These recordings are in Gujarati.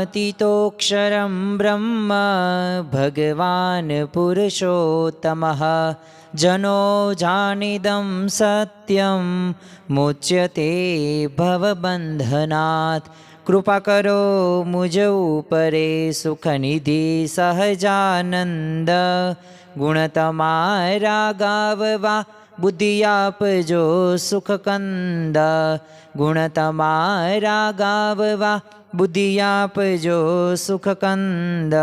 व्योमवद्व्याप्तदेहायतोऽक्षरं ब्रह्म भगवान् पुरुषोत्तमः जनो जानिदं सत्यं मुच्यते भवबन्धनात्। कृपा करो मुझ ऊपरे सुखनिधि सहजानंद। गुण तमारा गाववा बुद्धि आपजो सुखकंद। गुण तमारा गाववा बुद्धि आपजो सुखकंद।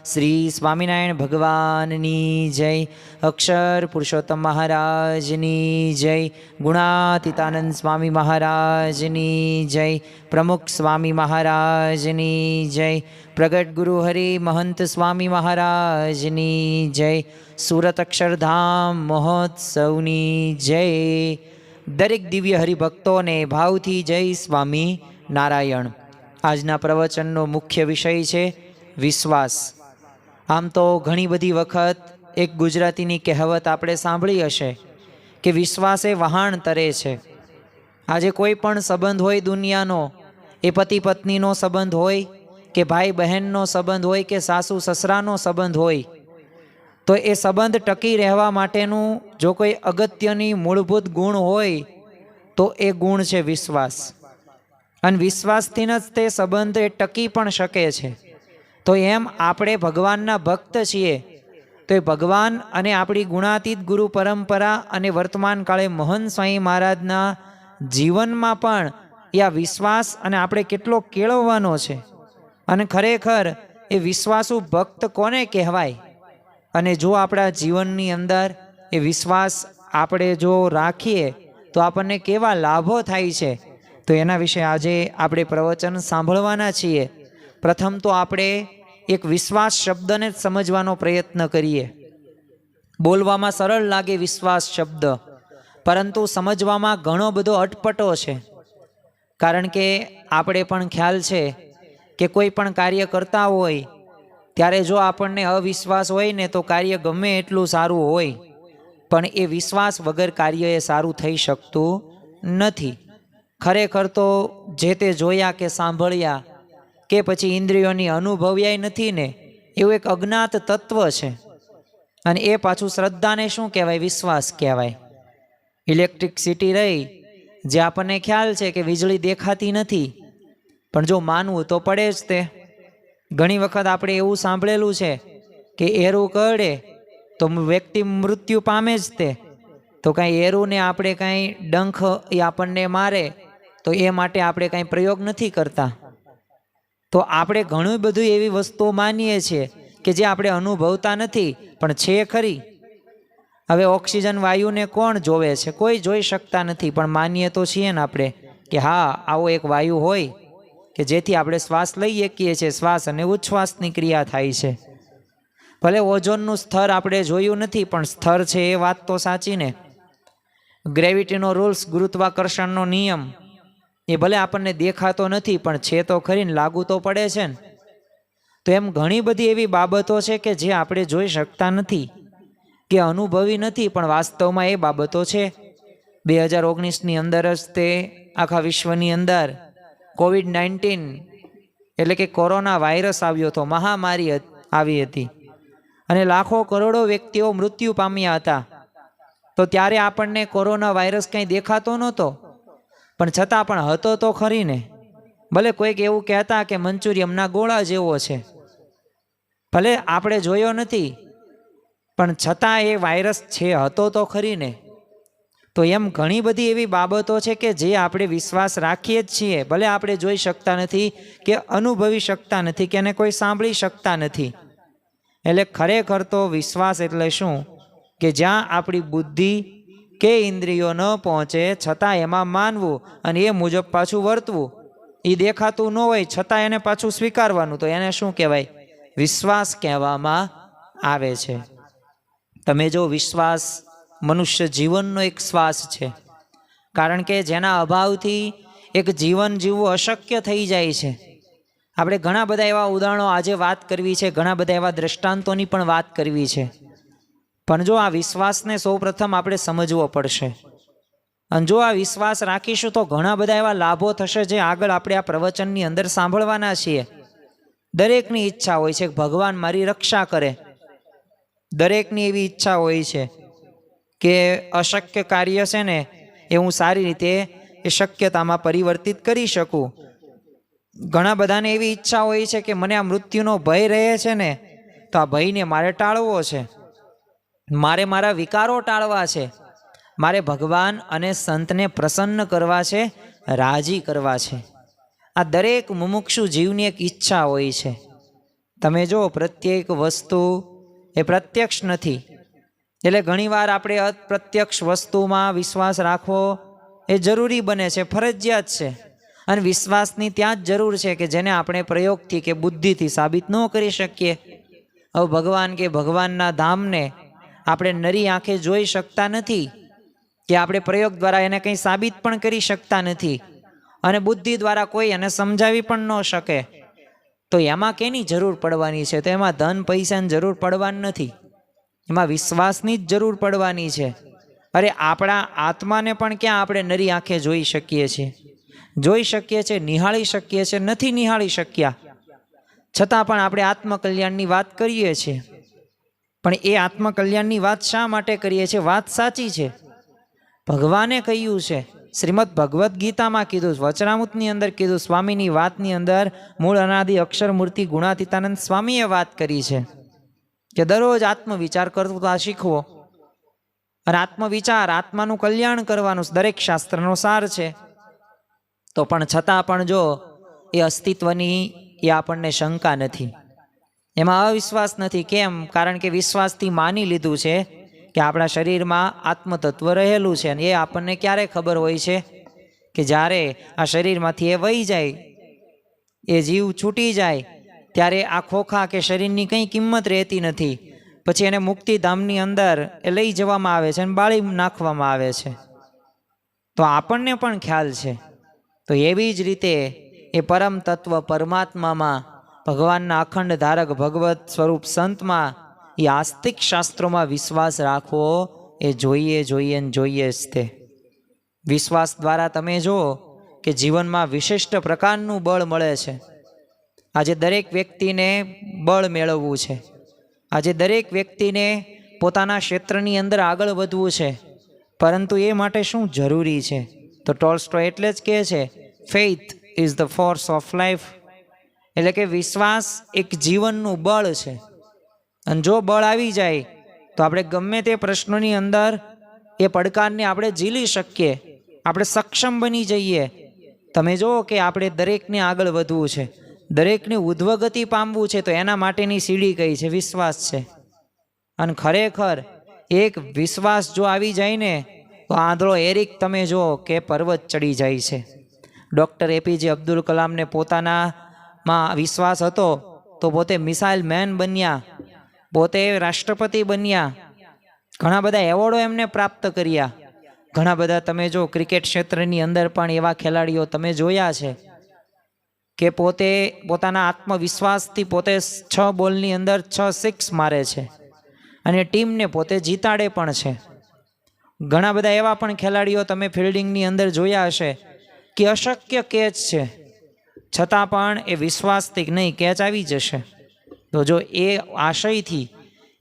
श्री स्वामिनारायण भगवाननी जय। अक्षर पुरुषोत्तम महाराजनी जय। गुणातीतानंद स्वामी महाराजनी जय। प्रमुख स्वामी महाराजनी जय। प्रगट गुरु हरि महंत स्वामी महाराजनी जय। सूरत अक्षरधाम महोत्सवनी जय। दरेक दिव्य हरिभक्तों ने भावथी जय स्वामी नारायण। આજના પ્રવચનનો મુખ્ય વિષય છે વિશ્વાસ। આમ તો ઘણી બધી વખત એક ગુજરાતીની કહેવત આપણે સાંભળી હશે કે વિશ્વાસે વહાણ તરે છે। આજે કોઈ પણ સંબંધ હોય દુનિયાનો, એ પતિ પત્નીનો સંબંધ હોય કે ભાઈ બહેનનો સંબંધ હોય કે સાસુ સસરાનો સંબંધ હોય, તો એ સંબંધ ટકી રહેવા માટેનું જો કોઈ અગત્યની મૂળભૂત ગુણ હોય તો એ ગુણ છે વિશ્વાસ। અને વિશ્વાસથી જ તે સંબંધ એ ટકી પણ શકે છે। તો એમ આપણે ભગવાનના ભક્ત છીએ તો એ ભગવાન અને આપણી ગુણાતીત ગુરુ પરંપરા અને વર્તમાન કાળે મોહન સ્વામી મહારાજના જીવનમાં પણ એ આ વિશ્વાસ અને આપણે કેટલો કેળવવાનો છે। અને ખરેખર એ વિશ્વાસુ ભક્ત કોને કહેવાય? અને જો આપણા જીવનની અંદર એ વિશ્વાસ આપણે જો રાખીએ તો આપણને કેવા લાભો થાય છે, તો એના વિશે આજે આપણે પ્રવચન સાંભળવાના છીએ। પ્રથમ તો આપણે એક વિશ્વાસ શબ્દને જ સમજવાનો પ્રયત્ન કરીએ। બોલવામાં સરળ લાગે વિશ્વાસ શબ્દ, પરંતુ સમજવામાં ઘણો બધો અટપટો છે। કારણ કે આપણે પણ ખ્યાલ છે કે કોઈ પણ કાર્ય કરતા હોય ત્યારે જો આપણને અવિશ્વાસ હોય ને તો કાર્ય ગમે એટલું સારું હોય પણ એ વિશ્વાસ વગર કાર્ય એ સારું થઈ શકતું નથી। ખરેખર તો જે તે જોયા કે સાંભળ્યા કે પછી ઇન્દ્રિયોની અનુભવ્યાય નથી ને, એવું એક અજ્ઞાત તત્વ છે। અને એ પાછું શ્રદ્ધાને શું કહેવાય? વિશ્વાસ કહેવાય। ઇલેક્ટ્રિસિટી રહી, જે આપણને ખ્યાલ છે કે વીજળી દેખાતી નથી, પણ જો માનવું તો પડે જ તે। ઘણી વખત આપણે એવું સાંભળેલું છે કે એરું કરડે તો વ્યક્તિ મૃત્યુ પામે જ તે। તો કાંઈ એરુંને આપણે કાંઈ ડંખ એ આપણને મારે તો એ માટે આપણે કાંઈ પ્રયોગ નથી કરતા। તો આપણે ઘણું બધું એવી વસ્તુઓ માનીએ છીએ કે જે આપણે અનુભવતા નથી પણ છે ખરી। હવે ઓક્સિજન વાયુને કોણ જોવે છે? કોઈ જોઈ શકતા નથી, પણ માનીએ તો છીએ ને આપણે કે હા, આવો એક વાયુ હોય કે જેથી આપણે શ્વાસ લઈ શકીએ છીએ, શ્વાસ અને ઉચ્છ્વાસની ક્રિયા થાય છે। ભલે ઓઝોનનું સ્તર આપણે જોયું નથી પણ સ્તર છે એ વાત તો સાચી ને। ગ્રેવિટીનો રૂલ્સ, ગુરુત્વાકર્ષણનો નિયમ, એ ભલે આપણને દેખાતો નથી પણ છે તો ખરીને, લાગુ તો પડે છે ને। તો એમ ઘણી બધી એવી બાબતો છે કે જે આપણે જોઈ શકતા નથી કે અનુભવી નથી, પણ વાસ્તવમાં એ બાબતો છે। 2019ની અંદર જ તે આખા વિશ્વની અંદર કોવિડ-19 એટલે કે કોરોના વાયરસ આવ્યો હતો, મહામારી આવી હતી અને લાખો કરોડો વ્યક્તિઓ મૃત્યુ પામ્યા હતા। તો ત્યારે આપણને કોરોના વાયરસ કંઈ દેખાતો નહોતો, પણ છતાં પણ હતો તો ખરી ને। ભલે કોઈક એવું કહેતા કે મંચુરિયમના ગોળા જેવો છે, ભલે આપણે જોયો નથી પણ છતાં એ વાયરસ છે, હતો તો ખરી ને। તો એમ ઘણી બધી એવી બાબતો છે કે જે આપણે વિશ્વાસ રાખીએ જ છીએ, ભલે આપણે જોઈ શકતા નથી કે અનુભવી શકતા નથી કે એને કોઈ સાંભળી શકતા નથી। એટલે ખરેખર તો વિશ્વાસ એટલે શું કે જ્યાં આપણી બુદ્ધિ કે ઇન્દ્રિયો ન પહોંચે છતાં એમાં માનવું અને એ મુજબ પાછું વર્તવું। એ દેખાતું ન હોય છતાં એને પાછું સ્વીકારવાનું, તો એને શું કહેવાય? વિશ્વાસ કહેવામાં આવે છે। તમે જો વિશ્વાસ મનુષ્ય જીવનનો એક શ્વાસ છે, કારણ કે જેના અભાવથી એક જીવન જીવવું અશક્ય થઈ જાય છે। આપણે ઘણા બધા એવા ઉદાહરણો આજે વાત કરવી છે, ઘણા બધા એવા દ્રષ્ટાંતોની પણ વાત કરવી છે, પણ જો આ વિશ્વાસને સૌપ્રથમ આપણે સમજવો પડશે। અને જો આ વિશ્વાસ રાખીશું તો ઘણા બધા એવા લાભો થશે જે આગળ આપણે આ પ્રવચનની અંદર સાંભળવાના છીએ। દરેકની ઈચ્છા હોય છે કે ભગવાન મારી રક્ષા કરે. દરેકની એવી ઈચ્છા હોય છે કે અશક્ય કાર્ય છે ને એ હું સારી રીતે એ શક્યતામાં પરિવર્તિત કરી શકું. ઘણા બધાને એવી ઈચ્છા હોય છે કે મને આ મૃત્યુનો ભય રહે છે ને, તો આ ભયને મારે ટાળવો છે, મારે મારા વિકારો ટાળવા છે, મારે ભગવાન અને સંતને પ્રસન્ન કરવા છે, રાજી કરવા છે. આ દરેક મુમુક્ષુ જીવની એક ઈચ્છા હોય છે. તમે જો પ્રત્યેક વસ્તુ એ પ્રત્યક્ષ નથી, એટલે ઘણીવાર આપણે અપ્રત્યક્ષ વસ્તુમાં વિશ્વાસ રાખવો એ જરૂરી બને છે, ફરજિયાત છે. અને વિશ્વાસની ત્યાં જ જરૂર છે કે જેને આપણે પ્રયોગથી કે બુદ્ધિથી સાબિત ન કરી શકીએ. હવે ભગવાન કે ભગવાનના ધામને આપણે નરી આંખે જોઈ શકતા નથી, કે આપણે પ્રયોગ દ્વારા એને કંઈ સાબિત પણ કરી શકતા નથી, અને બુદ્ધિ દ્વારા કોઈ એને સમજાવી પણ ન શકે. તો એમાં કેની જરૂર પડવાની છે? તો એમાં ધન પૈસાની જરૂર પડવાની નથી, એમાં વિશ્વાસની જ જરૂર પડવાની છે. અરે આપણા આત્માને પણ ક્યાં આપણે નરી આંખે જોઈ શકીએ છીએ? જોઈ શકીએ છીએ, નિહાળી શકીએ છીએ? નથી નિહાળી શક્યા. છતાં પણ આપણે આત્મકલ્યાણની વાત કરીએ છીએ. પણ એ આત્મકલ્યાણની વાત શા માટે કરીએ છીએ? વાત સાચી છે, ભગવાને કહ્યું છે, શ્રીમદ ભગવદ્ ગીતામાં કીધું, વચનામૃતની અંદર કીધું, સ્વામીની વાતની અંદર મૂળ અનાદિ અક્ષર મૂર્તિ ગુણાતીતાનંદ સ્વામીએ વાત કરી છે કે દરરોજ આત્મવિચાર કરતા શીખવો. અને આત્મવિચાર, આત્માનું કલ્યાણ કરવાનું દરેક શાસ્ત્રનો સાર છે. તો પણ છતાં પણ જો એ અસ્તિત્વની એ આપણને શંકા નથી, એમાં અવિશ્વાસ નથી. કેમ? કારણ કે વિશ્વાસથી માની લીધું છે કે આપણા શરીરમાં આત્મતત્વ રહેલું છે. અને એ આપણને ક્યારે ખબર હોય છે? કે જ્યારે આ શરીરમાંથી એ વહી જાય, એ જીવ છૂટી જાય, ત્યારે આ ખોખા કે શરીરની કંઈ કિંમત રહેતી નથી. પછી એને મુક્તિધામની અંદર એ લઈ જવામાં આવે છે અને બાળી નાખવામાં આવે છે. તો આપણને પણ ખ્યાલ છે. તો એવી જ રીતે એ પરમ તત્વ પરમાત્મામાં, ભગવાનના અખંડ ધારક ભગવત સ્વરૂપ સંતમાં, એ આસ્તિક શાસ્ત્રોમાં વિશ્વાસ રાખવો એ જોઈએ ને જોઈએ જ તે. વિશ્વાસ દ્વારા તમે જુઓ કે જીવનમાં વિશિષ્ટ પ્રકારનું બળ મળે છે. આજે દરેક વ્યક્તિને બળ મેળવવું છે, આજે દરેક વ્યક્તિને પોતાના ક્ષેત્રની અંદર આગળ વધવું છે. પરંતુ એ માટે શું જરૂરી છે? તો ટોલ્સ્ટોય એટલે જ કહે છે, faith is the force of life. એટલે કે વિશ્વાસ એક જીવનનું બળ છે. અને જો બળ આવી જાય તો આપણે ગમે તે પ્રશ્નોની અંદર એ પડકારને આપણે ઝીલી શકીએ, આપણે સક્ષમ બની જઈએ. તમે જુઓ કે આપણે દરેકને આગળ વધવું છે, દરેકને ઉધ્વગતિ પામવું છે, તો એના માટેની સીડી કઈ છે? વિશ્વાસ છે. અને ખરેખર એક વિશ્વાસ જો આવી જાય ને, તો આંધળો એરિક તમે જુઓ કે પર્વત ચડી જાય છે. ડૉક્ટર એપીજે અબ્દુલ કલામને પોતાનામાં વિશ્વાસ હતો તો પોતે મિસાઇલ મેન બન્યા, પોતે રાષ્ટ્રપતિ બન્યા, ઘણા બધા એવોર્ડો એમને પ્રાપ્ત કર્યા. ઘણા બધા તમે જો ક્રિકેટ ક્ષેત્રની અંદર પણ એવા ખેલાડીઓ તમે જોયા છે કે પોતે પોતાના આત્મવિશ્વાસથી પોતે 6 બોલની અંદર 6 સિક્સ મારે છે અને ટીમને પોતે જીતાડે પણ છે. ઘણા બધા એવા પણ ખેલાડીઓ તમે ફિલ્ડિંગની અંદર જોયા હશે કે અશક્ય કેચ છે, છતાં પણ એ વિશ્વાસથી નહીં, કેચ આવી જશે. તો જો એ આશયથી,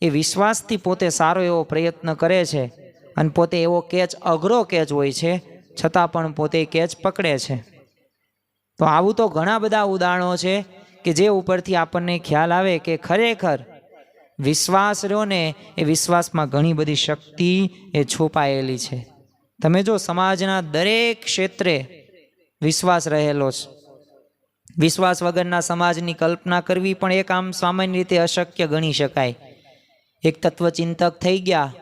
એ વિશ્વાસથી પોતે સારો એવો પ્રયત્ન કરે છે અને પોતે એવો કેચ, અઘરો કેચ હોય છે, છતાં પણ પોતે કેચ પકડે છે. તો આવું તો ઘણા બધા ઉદાહરણો છે કે જે ઉપરથી આપણને ખ્યાલ આવે કે ખરેખર વિશ્વાસ રહ્યો ને, એ વિશ્વાસમાં ઘણી બધી શક્તિ એ છુપાયેલી છે. તમે જો સમાજના દરેક ક્ષેત્રે વિશ્વાસ રહેલો છે. વિશ્વાસ વગરના સમાજની કલ્પના કરવી પણ એક આમ સામાન્ય રીતે અશક્ય ગણી શકાય. એક તત્વચિંતક થઈ ગયા,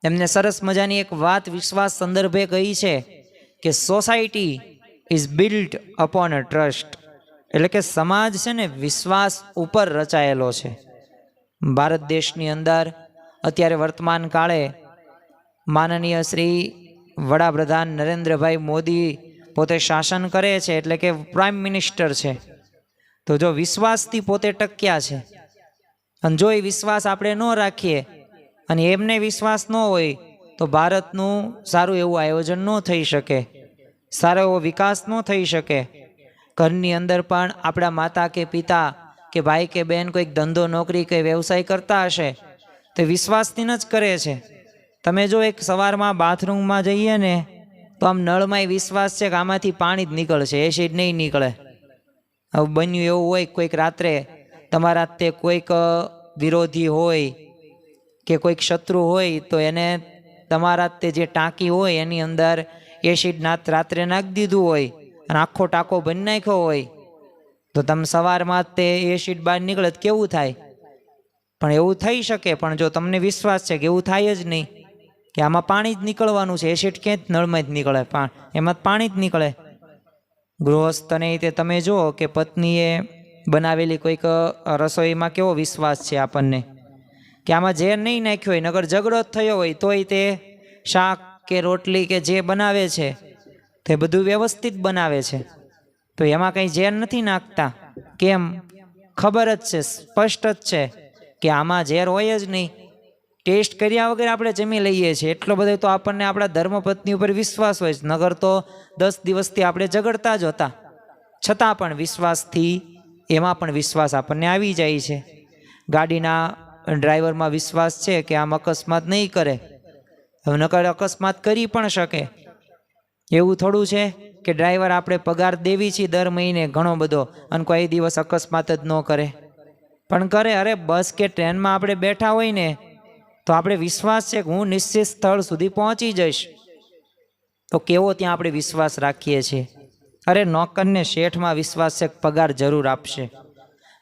એમને સરસ મજાની એક વાત વિશ્વાસ સંદર્ભે કહી છે કે society is built upon a trust. એટલે કે સમાજ છે ને વિશ્વાસ ઉપર રચાયેલો છે. ભારત દેશની અંદર અત્યારે વર્તમાન કાળે માનનીય શ્રી વડાપ્રધાન નરેન્દ્રભાઈ મોદી પોતે શાસન કરે છે, એટલે કે પ્રાઇમ મિનિસ્ટર છે. તો જો વિશ્વાસથી પોતે ટક્યા છે, અને જો એ વિશ્વાસ આપણે ન રાખીએ અને એમને વિશ્વાસ ન હોય તો ભારતનું સારું એવું આયોજન ન થઈ શકે, સારો એવો વિકાસ ન થઈ શકે. ઘરની અંદર પણ આપણા માતા કે પિતા કે ભાઈ કે બહેન કોઈક ધંધો નોકરી કે વ્યવસાય કરતા હશે તે વિશ્વાસથી જ કરે છે. તમે જો એક સવારમાં બાથરૂમમાં જઈએ ને તો આમ નળમાંય વિશ્વાસ છે કે આમાંથી પાણી જ નીકળશે, એસિડ નહીં નીકળે. હવે બન્યું એવું હોય કોઈક રાત્રે તમારા તે કોઈક વિરોધી હોય કે કોઈક શત્રુ હોય તો એને તમારા તે જે ટાંકી હોય એની અંદર એસિડ રાત્રે નાખી દીધું હોય અને આખો ટાંકો ભરી નાખ્યો હોય તો તમે સવારમાં તે એસિડ બહાર નીકળે તો કેવું થાય? પણ એવું થઈ શકે, પણ જો તમને વિશ્વાસ છે કે એવું થાય જ નહીં, કે આમાં પાણી જ નીકળવાનું છે, એસિડ ક્યાંય નળમાં જ નીકળે, એમાં પાણી જ નીકળે. ગૃહસ્થને તે તમે જુઓ કે પત્નીએ બનાવેલી કોઈક રસોઈમાં કેવો વિશ્વાસ છે આપણને કે આમાં ઝેર નહીં નાખ્યો હોય, નગર ઝઘડો જ થયો હોય તોય તે શાક કે રોટલી કે જે બનાવે છે તે બધું વ્યવસ્થિત બનાવે છે. તો એમાં કંઈ ઝેર નથી નાખતા. કેમ? ખબર જ છે, સ્પષ્ટ જ છે કે આમાં ઝેર હોય જ નહીં. ટેસ્ટ કર્યા વગર આપણે જમી લઈએ છીએ, એટલો બધો તો આપણને આપણા ધર્મપત્ની ઉપર વિશ્વાસ હોય છે. નગર તો 10 દિવસથી આપણે ઝઘડતા જ હતા, છતાં પણ વિશ્વાસથી એમાં પણ વિશ્વાસ આપણને આવી જાય છે. ગાડીના ડ્રાઈવરમાં વિશ્વાસ છે કે આમ અકસ્માત નહીં કરે, હવે નકર અકસ્માત કરી પણ શકે. એવું થોડું છે કે ડ્રાઈવર આપણે પગાર દેવી છીએ દર મહિને ઘણો બધો અને કોઈ દિવસ અકસ્માત જ ન કરે? પણ કરે. અરે બસ કે ટ્રેનમાં આપણે બેઠા હોય ને તો આપણે વિશ્વાસ છે કે હું નિશ્ચિત સ્થળ સુધી પહોંચી જઈશ. તો કેવો ત્યાં આપણે વિશ્વાસ રાખીએ છીએ? અરે નોકરને શેઠમાં વિશ્વાસ છે કે પગાર જરૂર આપશે.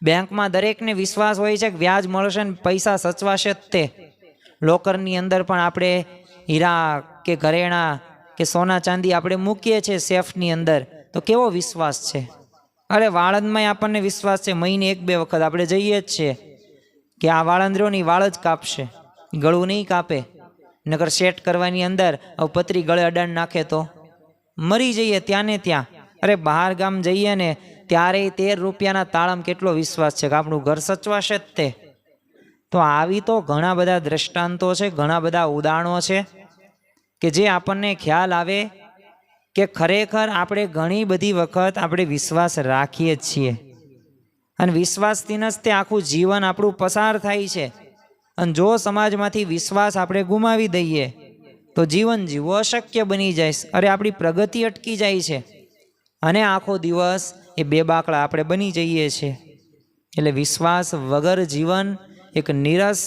બેંકમાં દરેકને વિશ્વાસ હોય છે કે વ્યાજ મળશે ને પૈસા સચવાશે જ તે. લોકરની અંદર પણ આપણે હીરા કે ઘરેણાં કે સોના ચાંદી આપણે મૂકીએ છીએ સેફની અંદર, તો કેવો વિશ્વાસ છે? અરે વાળંદમાંય આપણને વિશ્વાસ છે, મહિને 1-2 વખત આપણે જઈએ જ છીએ કે આ વાળંદ્રોની વાળ જ કાપશે, ગળું નહીં કાપે. નકર સેટ કરવાની અંદર પતરી ગળે અડાણ નાખે તો મરી જઈએ ત્યાં ને ત્યાં. અરે બહાર ગામ જઈએ ને ત્યારે 13 રૂપિયાના તાળામાં કેટલો વિશ્વાસ છે કે આપણું ઘર સચવાશે જ તે. તો આવી તો ઘણા બધા દ્રષ્ટાંતો છે, ઘણા બધા ઉદાહરણો છે કે જે આપણને ખ્યાલ આવે કે ખરેખર આપણે ઘણી બધી વખત આપણે વિશ્વાસ રાખીએ જ છીએ અને વિશ્વાસથી જ તે આખું જીવન આપણું પસાર થાય છે. અને જો સમાજમાંથી વિશ્વાસ આપણે ગુમાવી દઈએ તો જીવન જીવવું અશક્ય બની જાય. અરે આપણી પ્રગતિ અટકી જાય છે અને આખો દિવસ એ બેબાકળા આપણે બની જઈએ છીએ. એટલે વિશ્વાસ વગર જીવન એક નીરસ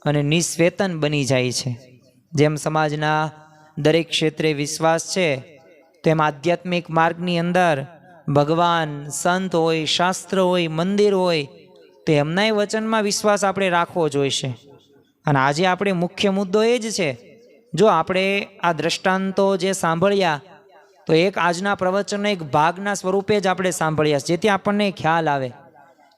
અને નિસ્વેતન બની જાય છે. જેમ સમાજના દરેક ક્ષેત્રે વિશ્વાસ છે તેમ આધ્યાત્મિક માર્ગની અંદર ભગવાન, સંત હોય, શાસ્ત્ર હોય, મંદિર હોય તો એમનાય વચનમાં વિશ્વાસ આપણે રાખવો જોઈશે. અને આજે આપણે મુખ્ય મુદ્દો એ જ છે. જો આપણે આ દ્રષ્ટાંતો જે સાંભળ્યા તો એક આજના પ્રવચનનો એક ભાગના સ્વરૂપે જ આપણે સાંભળ્યા, જેથી આપણને ખ્યાલ આવે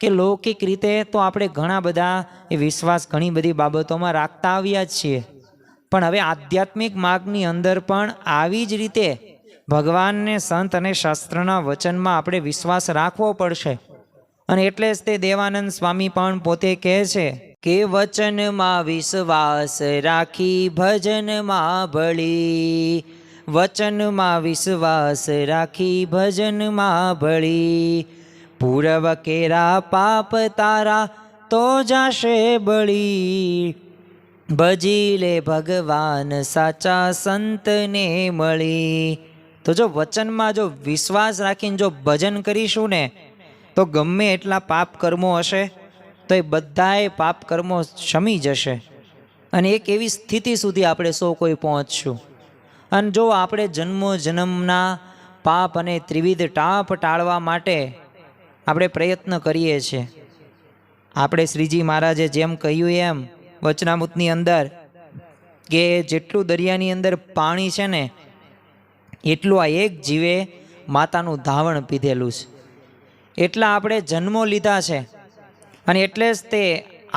કે લૌકિક રીતે તો આપણે ઘણા બધા એ વિશ્વાસ ઘણી બધી બાબતોમાં રાખતા આવ્યા જ છીએ, પણ હવે આધ્યાત્મિક માર્ગની અંદર પણ આવી જ રીતે ભગવાનને, સંત અને શાસ્ત્રના વચનમાં આપણે વિશ્વાસ રાખવો પડશે. અને એટલે જ તે દેવાનંદ સ્વામી પણ પોતે કહે છે કે વચનમાં વિશ્વાસ રાખી ભજનમાં ભળી, વચનમાં વિશ્વાસ રાખી ભજનમાં ભળી, પૂર્વ કેરા પાપ તારા તો જાશે બળી, ભજી લે ભગવાન સાચા સંતને મળી. તો જો વચનમાં જો વિશ્વાસ રાખીને જો ભજન કરીશું ને તો ગમે એટલા પાપ કર્મો હશે તો એ બધાય પાપ કર્મો શમી જશે અને એક એવી સ્થિતિ સુધી આપણે સૌ કોઈ પહોંચશું. અને જો આપણે જન્મો જન્મના પાપ અને ત્રિવિધ ટાપ ટાળવા માટે આપણે પ્રયત્ન કરીએ છીએ, આપણે શ્રીજી મહારાજે જેમ કહ્યું એમ વચનામૃતની અંદર કે જેટલું દરિયાની અંદર પાણી છે ને એટલું આ એક જીવે માતાનું ધાવણ પીધેલું છે. એટલા આપણે જન્મો લીધા છે અને એટલે જ તે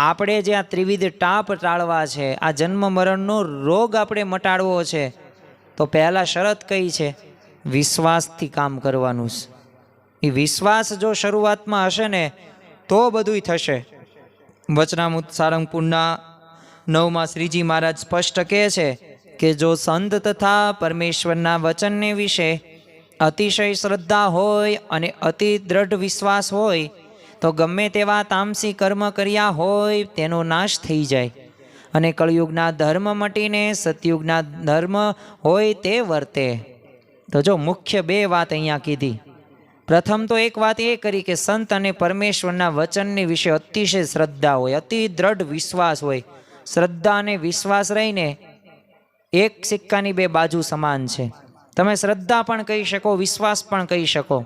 આપણે જે આ ત્રિવિધ ટાપ ટાળવા છે, આ જન્મ મરણનો રોગ આપણે મટાડવો છે, તો પહેલાં શરત કઈ છે? વિશ્વાસથી કામ કરવાનું છે. એ વિશ્વાસ જો શરૂઆતમાં હશે ને તો બધુંય થશે. વચનામૃત સારંગપુરના 9માં શ્રીજી મહારાજ સ્પષ્ટ કહે છે કે જો સંત તથા પરમેશ્વરના વચનને વિશે અતિશય શ્રદ્ધા હોય અને અતિ દ્રઢ વિશ્વાસ હોય તો ગમે તેવા તામસી કર્મ કર્યા હોય તેનો નાશ થઈ જાય અને કળયુગના ધર્મ મટીને સતયુગના ધર્મ હોય તે વર્તે. તો જો મુખ્ય બે વાત અહીંયા કીધી. પ્રથમ તો એક વાત એ કરી કે સંત અને પરમેશ્વરના વચનની વિશે અતિશય શ્રદ્ધા હોય, અતિ દ્રઢ વિશ્વાસ હોય. શ્રદ્ધા અને વિશ્વાસ રહીને એક સિક્કાની બે બાજુ સમાન છે. તમે શ્રદ્ધા પણ કહી શકો, વિશ્વાસ પણ કહી શકો.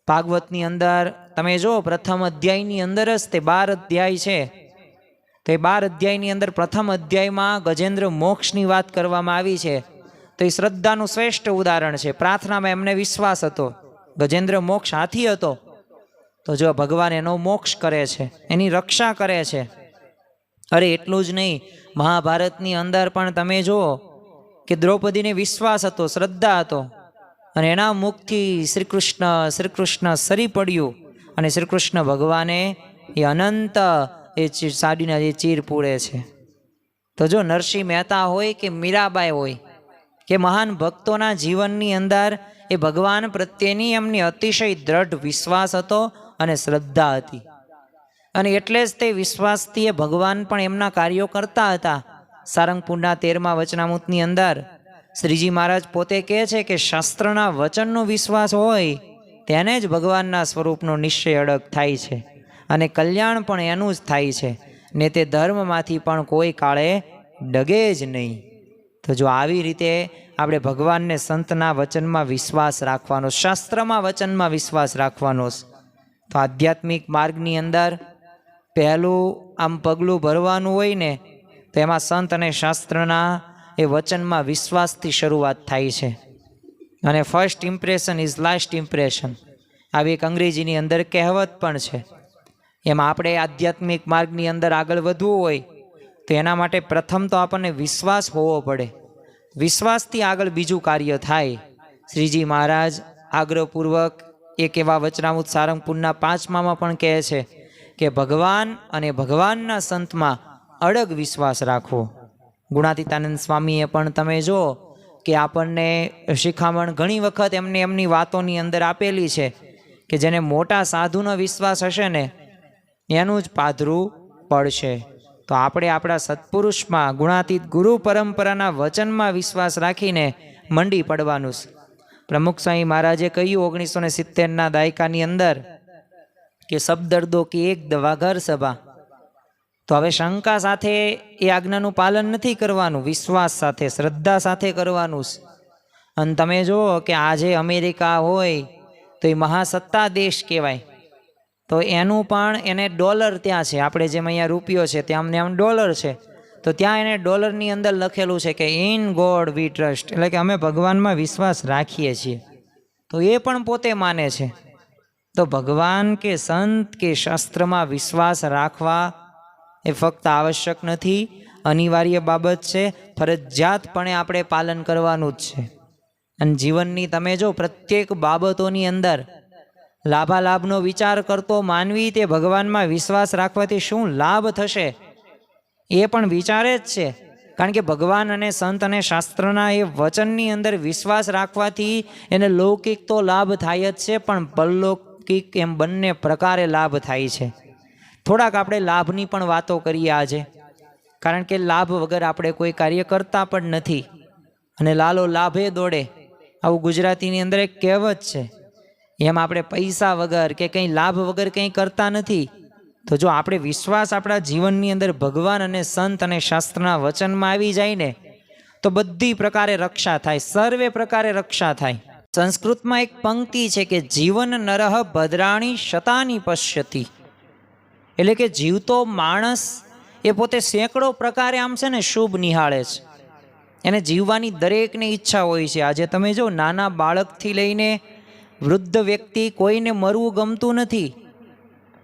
ભાગવતની અંદર તમે જો પ્રથમ અધ્યાયની અંદર જ તે 12 અધ્યાય છે. તો એ 12 અધ્યાયની અંદર પ્રથમ અધ્યાયમાં ગજેન્દ્ર મોક્ષની વાત કરવામાં આવી છે. તો એ શ્રદ્ધાનું શ્રેષ્ઠ ઉદાહરણ છે. પ્રાર્થનામાં એમને વિશ્વાસ હતો. ગજેન્દ્ર મોક્ષ હાથી હતો, તો જો ભગવાન એનો મોક્ષ કરે છે, એની રક્ષા કરે છે. અરે એટલું જ નહીં, મહાભારતની અંદર પણ તમે જુઓ કે દ્રૌપદીને વિશ્વાસ હતો, શ્રદ્ધા હતો, અને એના મુખથી શ્રી કૃષ્ણ સરી પડ્યું અને શ્રી કૃષ્ણ ભગવાને એ અનંત એ સાડીના જે ચીર પૂરે છે. તો જો નરસિંહ મહેતા હોય કે મીરાબાઈ હોય કે મહાન ભક્તોના જીવનની અંદર એ ભગવાન પ્રત્યેની એમની અતિશય દ્રઢ વિશ્વાસ હતો અને શ્રદ્ધા હતી. અને એટલે જ તે વિશ્વાસથી એ ભગવાન પણ એમના કાર્યો કરતા હતા. સારંગપુરના 13મા વચનામૃતની અંદર શ્રીજી મહારાજ પોતે કહે છે કે શાસ્ત્રના વચનનો વિશ્વાસ હોય તેને જ ભગવાનના સ્વરૂપનો નિશ્ચય અડગ થાય છે અને કલ્યાણ પણ એનું જ થાય છે ને તે ધર્મમાંથી પણ કોઈ કાળે ડગે જ નહીં. તો જો આવી રીતે આપણે ભગવાનને સંતના વચનમાં વિશ્વાસ રાખવાનો, શાસ્ત્રમાં વચનમાં વિશ્વાસ રાખવાનો. તો આધ્યાત્મિક માર્ગની અંદર પહેલું આમ પગલું ભરવાનું હોય ને તો એમાં સંત અને શાસ્ત્રના એ વચનમાં વિશ્વાસથી શરૂઆત થાય છે. અને first impression is last impression, આવી એક અંગ્રેજીની અંદર કહેવત પણ છે. એમાં આપણે આધ્યાત્મિક માર્ગની અંદર આગળ વધવું હોય તો એના માટે પ્રથમ તો આપણને વિશ્વાસ હોવો પડે. વિશ્વાસથી આગળ બીજું કાર્ય થાય. શ્રીજી મહારાજ આગ્રહપૂર્વક એક એવા વચનામૃત સારંગપુરના 5મામાં પણ કહે છે કે ભગવાન અને ભગવાનના સંતમાં અડગ વિશ્વાસ રાખવો. ગુણાતીતાનંદ સ્વામીએ પણ તમે જો કે આપણને શિખામણ ઘણી વખત એમની વાતોની અંદર આપેલી છે કે જેને મોટા સાધુનો વિશ્વાસ હશે ને એનું જ પાધરું પડશે. તો આપણે આપણા સત્પુરુષમાં ગુણાતીત ગુરુ પરંપરાના વચનમાં વિશ્વાસ રાખીને મંડી પડવાનું. પ્રમુખ સ્વામી મહારાજે કહ્યું 1970ના દાયકાની અંદર કે સબ દર્દો કી એક દવા ઘર સભા. તો હવે શંકા સાથે એ આજ્ઞાનું પાલન નથી કરવાનું, વિશ્વાસ સાથે શ્રદ્ધા સાથે કરવાનું. અને તમે જુઓ કે આજે અમેરિકા હોય તો એ મહાસત્તા દેશ કહેવાય, તો એનું પણ એને ડોલર ત્યાં છે. આપણે જેમ અહીંયા રૂપિયો છે ત્યાં અમને આમ ડોલર છે, તો ત્યાં એને ડોલરની અંદર લખેલું છે કે ઇન ગોડ વી ટ્રસ્ટ, એટલે કે અમે ભગવાનમાં વિશ્વાસ રાખીએ છીએ. તો એ પણ પોતે માને છે. તો ભગવાન કે સંત કે શાસ્ત્રમાં વિશ્વાસ રાખવા એ ફક્ત આવશ્યક નથી, અનિવાર્ય બાબત છે, ફરજિયાતપણે આપણે પાલન કરવાનું જ છે. અને જીવનની તમે જો પ્રત્યેક બાબતોની અંદર લાભાલાભનો વિચાર કરતો માનવી તે ભગવાનમાં વિશ્વાસ રાખવાથી શું લાભ થશે એ પણ વિચારે જ છે. કારણ કે ભગવાન અને સંત અને શાસ્ત્રના એ વચનની અંદર વિશ્વાસ રાખવાથી એને લૌકિક તો લાભ થાય જ છે, પણ પરલૌકિક એમ બંને પ્રકારે લાભ થાય છે. થોડાક આપણે લાભની પણ વાતો કરીએ આજે, કારણ કે લાભ વગર આપણે કોઈ કાર્ય કરતા પણ નથી. અને લાલો લાભે દોડે, આવું ગુજરાતીની અંદર એક કહેવત છે. એમ આપણે પૈસા વગર કે કંઈ લાભ વગર કંઈ કરતા નથી. તો જો આપણે વિશ્વાસ આપણા જીવનની અંદર ભગવાન અને સંત અને શાસ્ત્રના વચનમાં આવી જાય ને તો બધી પ્રકારે રક્ષા થાય, સર્વે પ્રકારે રક્ષા થાય. સંસ્કૃતમાં એક પંક્તિ છે કે જીવન નરહ ભદ્રાણી શતાની પશ્યતિ, એટલે કે જીવતો માણસ એ પોતે સેંકડો પ્રકારે આમ છે ને શુભ નિહાળે છે. એને જીવવાની દરેકની ઈચ્છા હોય છે. આજે તમે જો નાના બાળકથી લઈને વૃદ્ધ વ્યક્તિ, કોઈને મરવું ગમતું નથી.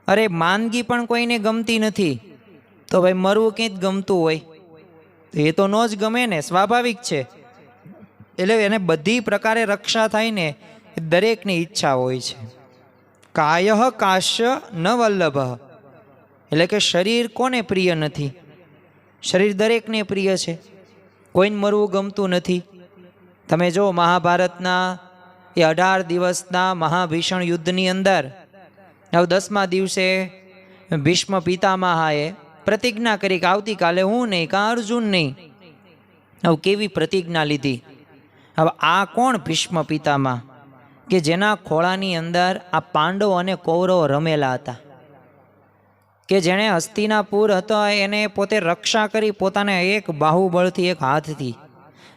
અરે માંદગી પણ કોઈને ગમતી નથી. તો ભાઈ મરવું કંઈ જ ગમતું હોય તો એ તો ન જ ગમે ને, સ્વાભાવિક છે. એટલે એને બધી પ્રકારે રક્ષા થાય ને એ દરેકની ઈચ્છા હોય છે. કાયઃ કાશ્ય ન વલ્લભ, એટલે કે શરીર કોને પ્રિય નથી? શરીર દરેકને પ્રિય છે, કોઈને મરવું ગમતું નથી. તમે જો મહાભારતના એ 18 દિવસના મહાભીષણ યુદ્ધની અંદર હવે 10મા દિવસે ભીષ્મ પિતામહાએ પ્રતિજ્ઞા કરી કે આવતીકાલે હું નહીં કાં અર્જુન નહીં. હવે કેવી પ્રતિજ્ઞા લીધી. હવે આ કોણ ભીષ્મ પિતામહ કે જેના ખોળાની અંદર આ પાંડવ અને કૌરવો રમેલા હતા, કે જેણે હસ્તિનાપુર હતો એને પોતે રક્ષા કરી પોતાના એક બાહુબળથી, એક હાથથી.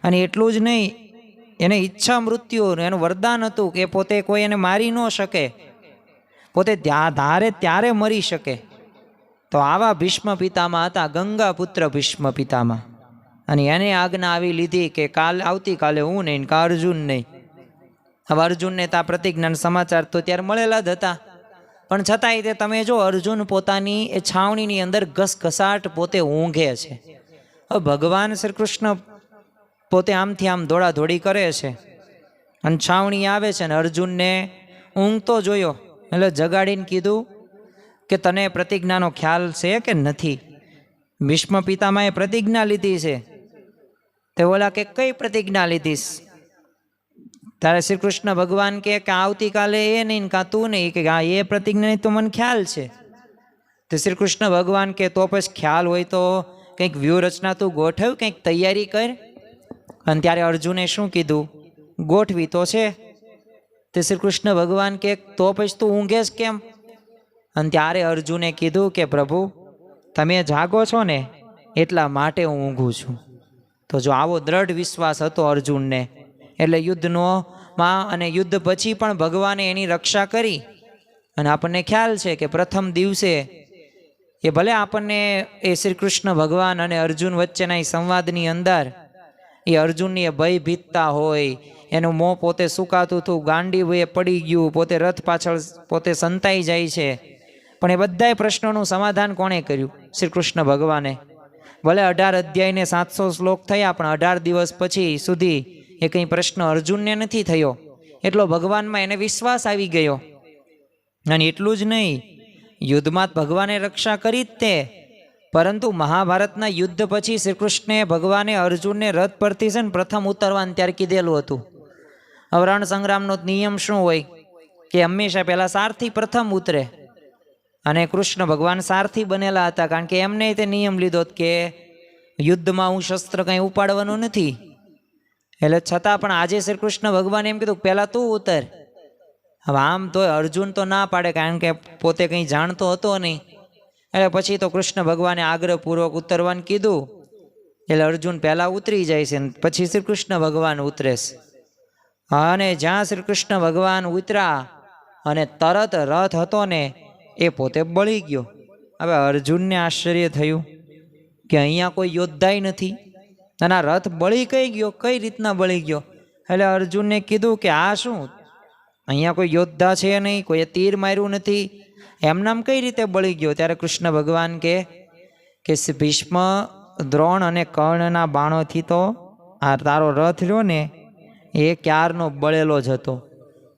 અને એટલું જ નહીં, એને ઈચ્છા મૃત્યુ, એનું વરદાન હતું કે પોતે કોઈ એને મારી ન શકે, પોતે ધારે ત્યારે મરી શકે. તો આવા ભીષ્મ પિતામહ હતા, ગંગાપુત્ર ભીષ્મ પિતામહ. અને એને આજ્ઞા આવી લીધી કે આવતીકાલે હું નહીં કા અર્જુન નહીં. હવે અર્જુનને તો આ પ્રતિજ્ઞાના સમાચાર તો ત્યારે મળેલા જ હતા, પણ છતાંય તે તમે જો અર્જુન પોતાની એ છાવણીની અંદર ઘસઘસાટ પોતે ઊંઘે છે. હવે ભગવાન શ્રી કૃષ્ણ પોતે આમથી આમ દોડાદોડી કરે છે અને છાવણી આવે છે, અને અર્જુનને ઊંઘતો જોયો એટલે જગાડીને કીધું કે તને પ્રતિજ્ઞાનો ખ્યાલ છે કે નથી? ભીષ્મ પિતામહે પ્રતિજ્ઞા લીધી છે. તે બોલા કે કઈ પ્રતિજ્ઞા લીધીશ? ત્યારે શ્રી કૃષ્ણ ભગવાન કે આવતીકાલે એ નહીં કાં તું નહીં, કે હા એ પ્રતિજ્ઞા તો મને ખ્યાલ છે. તો શ્રી કૃષ્ણ ભગવાન કે તો પછી ખ્યાલ હોય તો કંઈક વ્યૂહરચના તું ગોઠવ, કંઈક તૈયારી કર. અને ત્યારે અર્જુને શું કીધું? ગોઠવી તો છે. તે શ્રી કૃષ્ણ ભગવાન કે તો પછી તું ઊંઘે જ કેમ? અને ત્યારે અર્જુને કીધું કે પ્રભુ તમે જાગો છો ને એટલા માટે હું ઊંઘું છું. તો જો આવો દ્રઢ વિશ્વાસ હતો અર્જુનને, એટલે યુદ્ધમાં અને યુદ્ધ પછી પણ ભગવાને એની રક્ષા કરી. અને આપણને ખ્યાલ છે કે પ્રથમ દિવસે એ ભલે આપણને એ શ્રી કૃષ્ણ ભગવાન અને અર્જુન વચ્ચેના એ સંવાદની અંદર એ અર્જુનની એ ભયભીતતા હોય, એનું મોં પોતે સુકાતું હતું, ગાંડીવ એ પડી ગયું, પોતે રથ પાછળ પોતે સંતાઈ જાય છે. પણ એ બધાય પ્રશ્નોનું સમાધાન કોણે કર્યું? શ્રી કૃષ્ણ ભગવાને. ભલે 18 અધ્યાયને 700 શ્લોક થયા, પણ 18 દિવસ પછી સુધી એ કંઈ પ્રશ્ન અર્જુનને નથી થયો. એટલો ભગવાનમાં એને વિશ્વાસ આવી ગયો. અને એટલું જ નહીં, યુદ્ધમાં ભગવાને રક્ષા કરી જ તે, પરંતુ મહાભારતના યુદ્ધ પછી શ્રી કૃષ્ણે ભગવાને અર્જુનને રથ પરથી છે ને પ્રથમ ઉતરવાનું ત્યારે કીધેલું હતું. હવે રણ સંગ્રામનો નિયમ શું હોય કે હંમેશા પહેલાં સારથી પ્રથમ ઉતરે, અને કૃષ્ણ ભગવાન સારથી બનેલા હતા, કારણ કે એમને તે નિયમ લીધો કે યુદ્ધમાં હું શસ્ત્ર કંઈ ઉપાડવાનું નથી. એટલે છતાં પણ આજે શ્રી કૃષ્ણ ભગવાને એમ કીધું પહેલાં તું ઉતર. હવે આમ તો અર્જુન તો ના પાડે, કારણ કે પોતે કંઈ જાણતો હતો નહીં. એટલે પછી તો કૃષ્ણ ભગવાને આગ્રહપૂર્વક ઉતરવાનું કીધું. એટલે અર્જુન પહેલાં ઉતરી જાય છે, પછી શ્રી કૃષ્ણ ભગવાન ઉતરે છે. અને જ્યાં શ્રી કૃષ્ણ ભગવાન ઉતર્યા અને તરત રથ હતો ને એ પોતે બળી ગયો. હવે અર્જુનને આશ્ચર્ય થયું કે અહીંયા કોઈ યોદ્ધાય નથી, અને આ રથ બળી કઈ ગયો, કઈ રીતના બળી ગયો? એટલે અર્જુનને કીધું કે આ શું, અહીંયા કોઈ યોદ્ધા છે નહીં, કોઈએ તીર માર્યું નથી, એમનામ કઈ રીતે બળી ગયો? ત્યારે કૃષ્ણ ભગવાન કે ભીષ્મ, દ્રોણ અને કર્ણના બાણોથી તો આ તારો રથ રહ્યો ને એ ક્યારનો બળેલો જ હતો,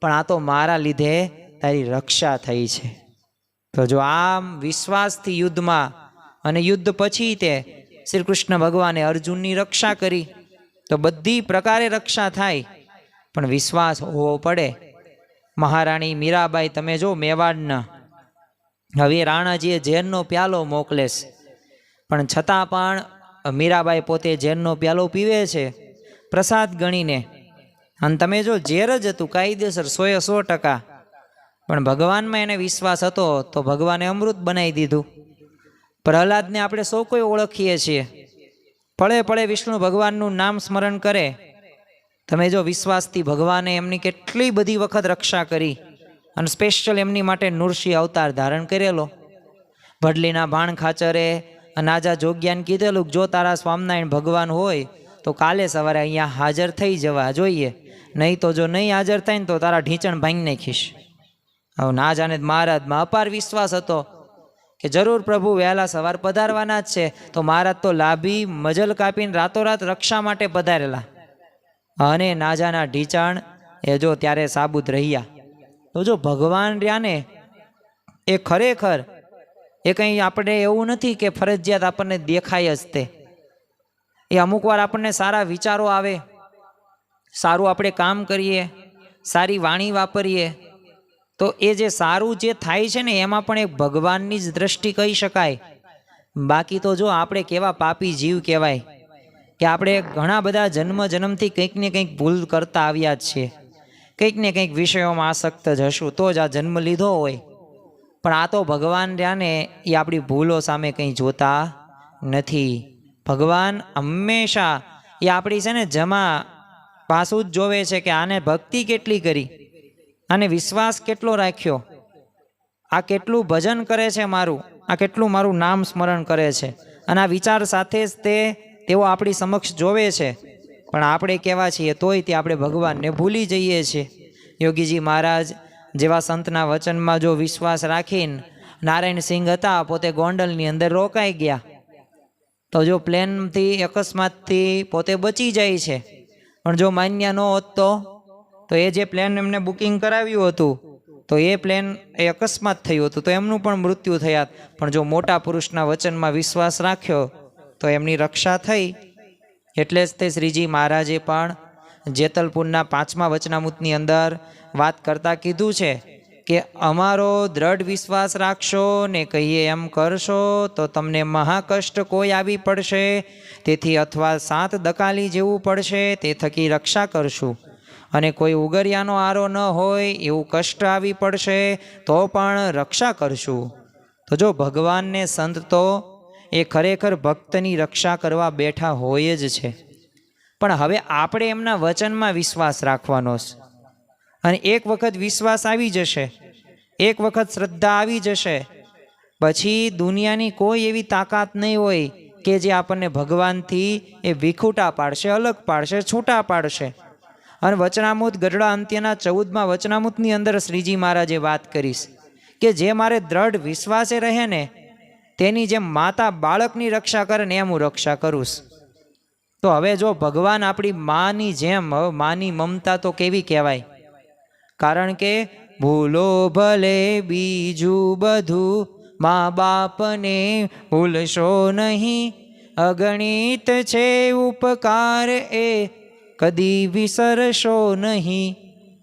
પણ આ તો મારા લીધે તારી રક્ષા થઈ છે. તો જો આમ વિશ્વાસથી યુદ્ધમાં અને યુદ્ધ પછી તે શ્રી કૃષ્ણ ભગવાને અર્જુનની રક્ષા કરી. તો બધી પ્રકારે રક્ષા થાય, પણ વિશ્વાસ હોવો પડે. મહારાણી મીરાબાઈ તમે જો મેવાડના, હવે રાણાજીએ ઝેરનો પ્યાલો મોકલે છે, પણ છતાં પણ મીરાબાઈ પોતે ઝેરનો પ્યાલો પીવે છે પ્રસાદ ગણીને. અને તમે જો ઝેર જ હતું કાયદેસર 100%, પણ ભગવાનમાં એને વિશ્વાસ હતો તો ભગવાને અમૃત બનાવી દીધું. પ્રહલાદને આપણે સૌ કોઈ ઓળખીએ છીએ, પળે પળે વિષ્ણુ ભગવાનનું નામ સ્મરણ કરે. તમે જો વિશ્વાસથી ભગવાને એમની કેટલી બધી વખત રક્ષા કરી, અને સ્પેશિયલ એમની માટે નૃસિંહ અવતાર ધારણ કરેલો. ભડલીના ભાણ ખાચરે અનાજા જોગ્યાને કીધેલું જો તારા સ્વામિનારાયણ ભગવાન હોય તો કાલે સવારે અહીંયા હાજર થઈ જવા જોઈએ, નહીં તો જો નહીં હાજર થાય ને તો તારા ઢીંચણ ભાંગી નાખીશ. હવે ના જાણે મહારાજમાં અપાર વિશ્વાસ હતો કે જરૂર પ્રભુ વહેલા સવાર પધારવાના જ છે. તો મહારાજ તો લાભી મજલ કાપીને રાતોરાત રક્ષા માટે પધારેલા, અને નાજાના ઢીંચાણ એ જો ત્યારે સાબુત રહ્યા. તો જો ભગવાન રહ્યા ને એ ખરેખર એ કંઈ આપણે એવું નથી કે ફરજિયાત આપણને દેખાય જ તે. એ અમુક વાર આપણને સારા વિચારો આવે, સારું આપણે કામ કરીએ, સારી વાણી વાપરીએ, તો એ જે સારું જે થાય છે ને એમાં પણ એક ભગવાનની જ દ્રષ્ટિ કહી શકાય. બાકી તો જો આપણે કેવા પાપી જીવ કહેવાય કે આપણે ઘણા બધા જન્મથી કંઈક ને કંઈક ભૂલ કરતા આવ્યા જ છીએ, કંઈક ને કંઈક વિષયોમાં આસક્ત જ હશું તો જ આ જન્મ લીધો હોય. પણ આ તો ભગવાન રહ્યા ને એ આપણી ભૂલો સામે કંઈ જોતા નથી. ભગવાન હંમેશા એ આપણી છે ને જમા પાછું જ જોવે છે કે આને ભક્તિ કેટલી કરી, આને વિશ્વાસ કેટલો રાખ્યો, આ કેટલું ભજન કરે છે મારું, આ કેટલું મારું નામ સ્મરણ કરે છે. અને આ વિચાર સાથે જ તેઓ આપણી સમક્ષ જોવે છે. પણ આપણે કેવા છીએ તોય તે આપણે ભગવાનને ભૂલી જઈએ છીએ. યોગીજી મહારાજ જેવા સંતના વચનમાં જો વિશ્વાસ રાખીને નારાયણ સિંહ હતા પોતે ગોંડલની અંદર રોકાઈ ગયા, તો જો પ્લેનથી અકસ્માતથી પોતે બચી જાય છે. પણ જો માન્ય ન હોત તો એ જે પ્લેન એમને બુકિંગ કરાવ્યું હતું તો એ પ્લેન એ અકસ્માત થયું હતું તો એમનું પણ મૃત્યુ થયા. પણ જો મોટા પુરુષના વચનમાં વિશ્વાસ રાખ્યો તો એમની રક્ષા થઈ. એટલે જ તે શ્રીજી મહારાજે પણ જેતલપુરના 5મા વચનામૃતની અંદર વાત કરતા કીધું છે કે અમારો દ્રઢ વિશ્વાસ રાખશો ને કહીએ એમ કરશો તો તમને મહાકષ્ટ કોઈ આવી પડશે, તેથી અથવા 7 દકાલી જેવું પડશે તે થકી રક્ષા કરશું. અને કોઈ ઉગરિયાનો આરો ન હોય એવું કષ્ટ આવી પડશે તો પણ રક્ષા કરશું. તો જો ભગવાનને સંત તો એ ખરેખર ભક્તની રક્ષા કરવા બેઠા હોય જ છે. પણ હવે આપણે એમના વચનમાં વિશ્વાસ રાખવાનો છે. અને એક વખત વિશ્વાસ આવી જશે, એક વખત શ્રદ્ધા આવી જશે, પછી દુનિયાની કોઈ એવી તાકાત નહીં હોય કે જે આપણને ભગવાનથી એ વિખૂટા પાડશે, અલગ પાડશે, છૂટા પાડશે. અને વચનામૃત ગઢડા અંત્યના 14મા વચનામૃતની અંદર શ્રીજી મહારાજે વાત કરીશ કે જે મારે દ્રઢ વિશ્વાસે રહે ને તેની જેમ માતા બાળકની રક્ષા કરે ને એમ હું રક્ષા કરું. તો હવે જો ભગવાન આપણી માની જેમ, હવે માની મમતા તો કેવી કહેવાય, કારણ કે ભૂલો ભલે બીજું બધું મા બાપને ભૂલશો નહીં, અગણિત છે ઉપકાર એ કદી વિસરશો નહીં.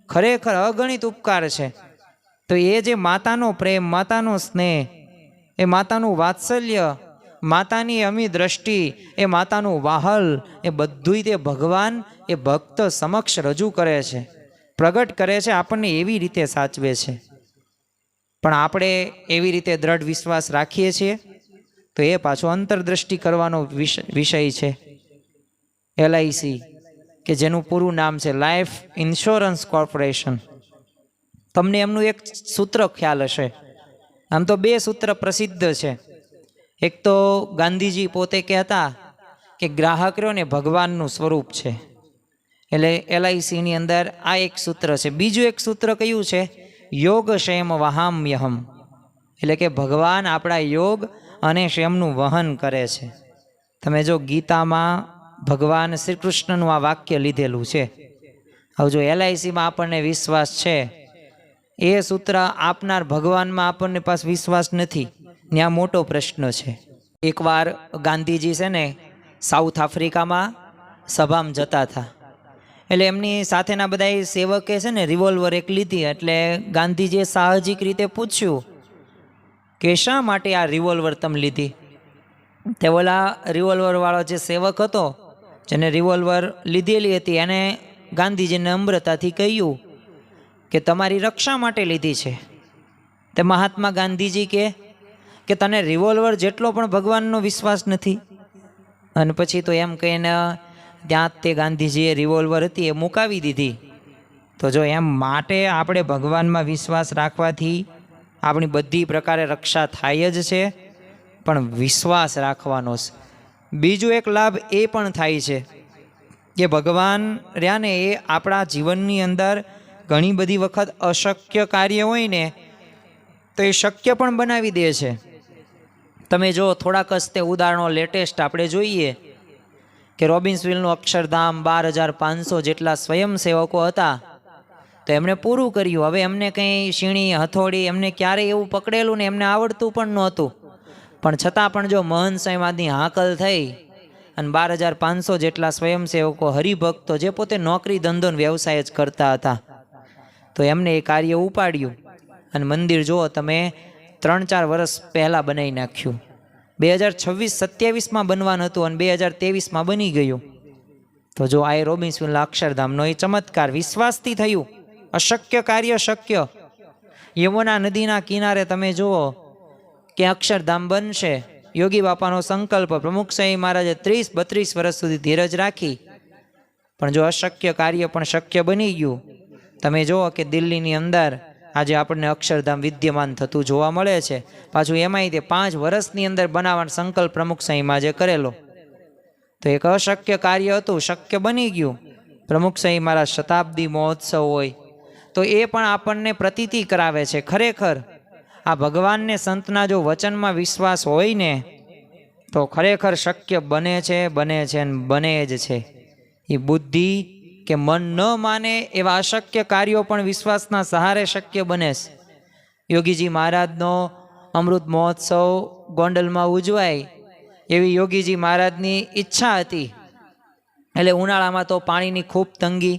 ખરેખર અગણિત ઉપકાર છે. તો એ જે માતાનો પ્રેમ, માતાનો સ્નેહ, એ માતાનું વાત્સલ્ય, માતાની અમી દ્રષ્ટિ, એ માતાનું વાહલ, એ બધુંય તે ભગવાન એ ભક્ત સમક્ષ રજૂ કરે છે, પ્રગટ કરે છે, આપણને એવી રીતે સાચવે છે. પણ આપણે એવી રીતે દ્રઢ વિશ્વાસ રાખીએ છીએ તો એ પાછો અંતરદ્રષ્ટિ કરવાનો વિષય છે. LIC કે જેનું પૂરું નામ છે લાઈફ ઇન્સ્યોરન્સ કોર્પોરેશન. તમને એમનું એક સૂત્ર ખ્યાલ હશે. આમ તો 2 સૂત્ર પ્રસિદ્ધ છે. એક તો ગાંધીજી પોતે કહેતા કે ગ્રાહક રહ્યો ને ભગવાનનું સ્વરૂપ છે, એટલે LICની અંદર આ એક સૂત્ર છે. બીજું એક સૂત્ર કયું છે? યોગ ક્ષેમ વહામ્યહમ, એટલે કે ભગવાન આપણા યોગ અને ક્ષેમનું વહન કરે છે. તમે જો ગીતામાં ભગવાન શ્રી કૃષ્ણનું આ વાક્ય લીધેલું છે. હવે જો LICમાં આપણને વિશ્વાસ છે, એ સૂત્ર આપનાર ભગવાનમાં આપણને પાસે વિશ્વાસ નથી, ને આ મોટો પ્રશ્ન છે. એકવાર ગાંધીજી છે ને સાઉથ આફ્રિકામાં સભામાં જતા હતા, એટલે એમની સાથેના બધા સેવકે છે ને રિવોલ્વર એક લીધી. એટલે ગાંધીજીએ સાહજિક રીતે પૂછ્યું કે શા માટે આ રિવોલ્વર તમે લીધી? તે ઓલા રિવોલ્વરવાળો જે સેવક હતો જેને રિવોલ્વર લીધેલી હતી એને ગાંધીજીને નમ્રતાથી કહ્યું કે તમારી રક્ષા માટે લીધી છે. તે મહાત્મા ગાંધીજી કે તને રિવોલ્વર જેટલો પણ ભગવાનનો વિશ્વાસ નથી? અને પછી તો એમ કહીને ત્યાં તે ગાંધીજીએ રિવોલ્વર હતી એ મુકાવી દીધી. તો જો એમ માટે આપણે ભગવાનમાં વિશ્વાસ રાખવાથી આપણી બધી પ્રકારે રક્ષા થાય જ છે, પણ વિશ્વાસ રાખવાનો છે. બીજું એક લાભ એ પણ થાય છે કે ભગવાન રહ્યા ને એ આપણા જીવનની અંદર ઘણી બધી વખત અશક્ય કાર્ય હોય ને તો એ શક્ય પણ બનાવી દે છે. તમે જો થોડાક જ તે ઉદાહરણો લેટેસ્ટ આપણે જોઈએ કે રોબિન્સવિલનું અક્ષરધામ 12,500 જેટલા સ્વયંસેવકો હતા, તો એમણે પૂરું કર્યું. હવે એમને કંઈ સીણી હથોડી એમને ક્યારેય એવું પકડેલું ને એમને આવડતું પણ નહોતું, પણ છતાં પણ જો મહંત સ્વામીની હાકલ થઈ અને 12,500 જેટલા સ્વયંસેવકો હરિભક્તો જે પોતે નોકરી ધંધો વ્યવસાય જ કરતા હતા, તો એમને એ કાર્ય ઉપાડ્યું. અને મંદિર જુઓ તમે 3-4 વર્ષ પહેલાં બનાવી નાખ્યું. 2026-27માં બનવાનું હતું અને 2023માં બની ગયું. તો જો આ રોબિન્સવિલના અક્ષરધામનો એ ચમત્કાર વિશ્વાસથી થયું. અશક્ય કાર્ય શક્ય. યમુના નદીના કિનારે તમે જુઓ કે અક્ષરધામ બનશે. યોગી બાપાનો સંકલ્પ, પ્રમુખ સ્વામી મહારાજે 30-32 વર્ષ સુધી ધીરજ રાખી, પણ જો અશક્ય કાર્ય પણ શક્ય બની ગયું. તમે જુઓ કે દિલ્હીની અંદર આજે આપણને અક્ષરધામ વિદ્યમાન થતું જોવા મળે છે. પાછું એમાંય તે 5 વર્ષની અંદર બનાવવાનો સંકલ્પ પ્રમુખ સ્વામી મહારાજે કરેલો. તો એક અશક્ય કાર્ય હતું, શક્ય બની ગયું. પ્રમુખ સ્વામી મહારાજ શતાબ્દી મહોત્સવ હોય તો એ પણ આપણને પ્રતીતિ કરાવે છે. ખરેખર આ ભગવાનને સંતના જો વચનમાં વિશ્વાસ હોય ને તો ખરેખર શક્ય બને છે અને બને જ છે. એ બુદ્ધિ કે મન ન માને એવા અશક્ય કાર્યો પણ વિશ્વાસના સહારે શક્ય બને છે. યોગીજી મહારાજનો અમૃત મહોત્સવ ગોંડલમાં ઉજવાય એવી યોગીજી મહારાજની ઈચ્છા હતી. એટલે ઉનાળામાં તો પાણીની ખૂબ તંગી.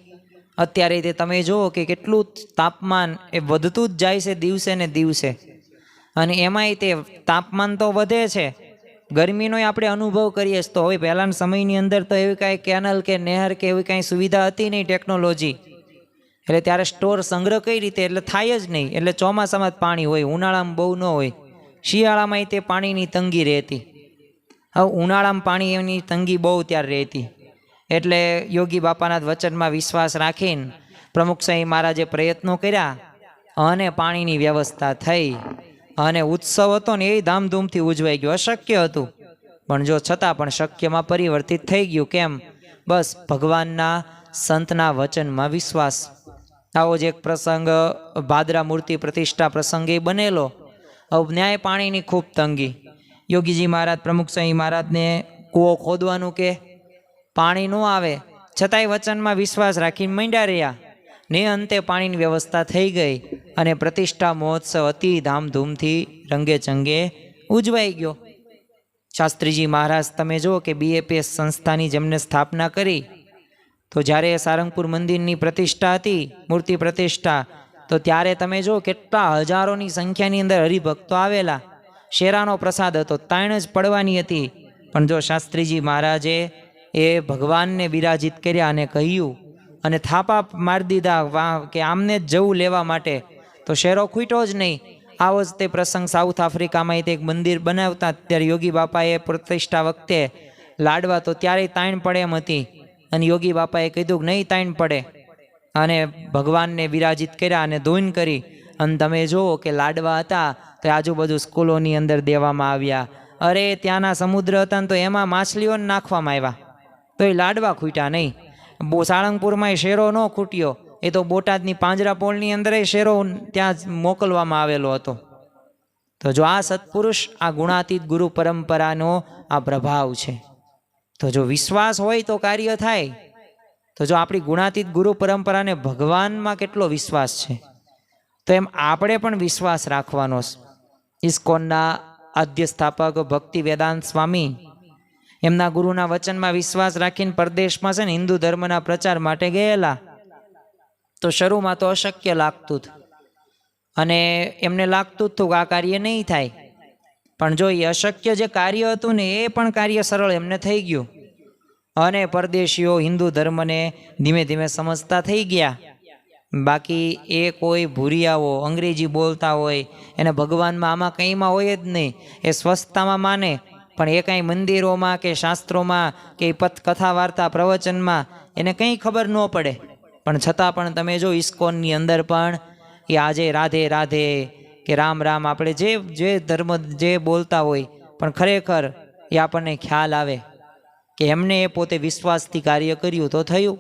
અત્યારે તે તમે જુઓ કે કેટલું તાપમાન એ વધતું જ જાય છે દિવસે ને દિવસે, અને એમાંય તે તાપમાન તો વધે છે, ગરમીનો આપણે અનુભવ કરીએ તો હવે પહેલાંના સમયની અંદર તો એવી કાંઈ કેનલ કે નહેર કે એવી કાંઈ સુવિધા હતી નહીં, ટેકનોલોજી. એટલે ત્યારે સ્ટોર સંગ્રહ કઈ રીતે, એટલે થાય જ નહીં. એટલે ચોમાસામાં જ પાણી હોય, ઉનાળામાં બહુ ન હોય. શિયાળામાં તે પાણીની તંગી રહેતી. હવે ઉનાળામાં પાણી એની તંગી બહુ ત્યારે રહેતી. એટલે યોગી બાપાના વચનમાં વિશ્વાસ રાખીને પ્રમુખ સ્વામી મહારાજે પ્રયત્નો કર્યા અને પાણીની વ્યવસ્થા થઈ અને ઉત્સવ હતો ને એ ધામધૂમથી ઉજવાઈ ગયો. અશક્ય હતું પણ જો છતાં પણ શક્યમાં પરિવર્તિત થઈ ગયું. કેમ? બસ ભગવાનના સંતના વચનમાં વિશ્વાસ. આવો જ એક પ્રસંગ ભાદરા મૂર્તિ પ્રતિષ્ઠા પ્રસંગે બનેલો. હવે ન્યાય પાણીની ખૂબ તંગી. યોગીજી મહારાજ પ્રમુખ સ્વામી મહારાજને કૂવો ખોદવાનું કે પાણી ન આવે, છતાંય વચનમાં વિશ્વાસ રાખીને માંડ્યા રહ્યા ને અંતે પાણીની વ્યવસ્થા થઈ ગઈ અને પ્રતિષ્ઠા મહોત્સવ અતિ ધામધૂમથી રંગે ચંગે ઉજવાઈ ગયો. શાસ્ત્રીજી મહારાજ તમે જુઓ કે BAPS સંસ્થાની જેમને સ્થાપના કરી, તો જ્યારે સારંગપુર મંદિરની પ્રતિષ્ઠા હતી, મૂર્તિ પ્રતિષ્ઠા, તો ત્યારે તમે જુઓ કેટલા હજારોની સંખ્યાની અંદર હરિભક્તો આવેલા. શેરાનો પ્રસાદ હતો, તાણ જ પડવાની હતી, પણ જો શાસ્ત્રીજી મહારાજે એ ભગવાનને બિરાજિત કર્યા અને કહ્યું અને થાપા મારી દીધા કે આમને જ જવું લેવા માટે, તો શેરો ખૂટ્યો જ નહીં. આવો જ તે પ્રસંગ સાઉથ આફ્રિકામાં એક મંદિર બનાવતા ત્યારે યોગી બાપાએ પ્રતિષ્ઠા વખતે લાડવા તો ત્યારે તાણ પડે એમ હતી, અને યોગી બાપાએ કીધું કે નહીં તાણ પડે, અને ભગવાનને બિરાજિત કર્યા અને ધૂન કરી. અને તમે જુઓ કે લાડવા હતા તો આજુબાજુ સ્કૂલોની અંદર દેવામાં આવ્યા. અરે ત્યાંના સમુદ્ર હતા ને તો એમાં માછલીઓને નાખવામાં આવ્યા, તો એ લાડવા ખૂટ્યા નહીં. સાળંગપુરમાં એ શેરો ન ખૂટ્યો, એ તો બોટાદની પાંજરાપોળની અંદર એ શેરો ત્યાં મોકલવામાં આવેલો હતો. તો જો આ સત્પુરુષ, આ ગુણાતીત ગુરુ પરંપરાનો આ પ્રભાવ છે. તો જો વિશ્વાસ હોય તો કાર્ય થાય. તો જો આપણી ગુણાતીત ગુરુ પરંપરાને ભગવાનમાં કેટલો વિશ્વાસ છે, તો એમ આપણે પણ વિશ્વાસ રાખવાનો. ઇસ્કોનના આદ્ય સ્થાપક ભક્તિ વેદાંત સ્વામી એમના ગુરુના વચનમાં વિશ્વાસ રાખીને પરદેશમાં છે ને હિન્દુ ધર્મના પ્રચાર માટે ગયેલા. તો શરૂમાં તો અશક્ય લાગતું હતું અને એમને લાગતું હતું કે આ કાર્ય નહીં થાય, પણ જો એ અશક્ય જે કાર્ય હતું ને એ પણ કાર્ય સરળ એમને થઈ ગયું અને પરદેશીઓ હિન્દુ ધર્મને ધીમે ધીમે સમજતા થઈ ગયા. બાકી એ કોઈ ભૂરિયાઓ અંગ્રેજી બોલતા હોય એને ભગવાનમાં આમાં કંઈમાં હોય જ નહીં, એ સ્વસ્થતામાં માને, પણ એ કાંઈ મંદિરોમાં કે શાસ્ત્રોમાં કે કથા વાર્તા પ્રવચનમાં એને કંઈ ખબર ન પડે. પણ છતાં પણ તમે જો ઇસ્કોનની અંદર પણ એ આજે રાધે રાધે કે રામ રામ આપણે જે ધર્મ જે બોલતા હોય, પણ ખરેખર એ આપણને ખ્યાલ આવે કે એમને એ પોતે વિશ્વાસથી કાર્ય કર્યું તો થયું.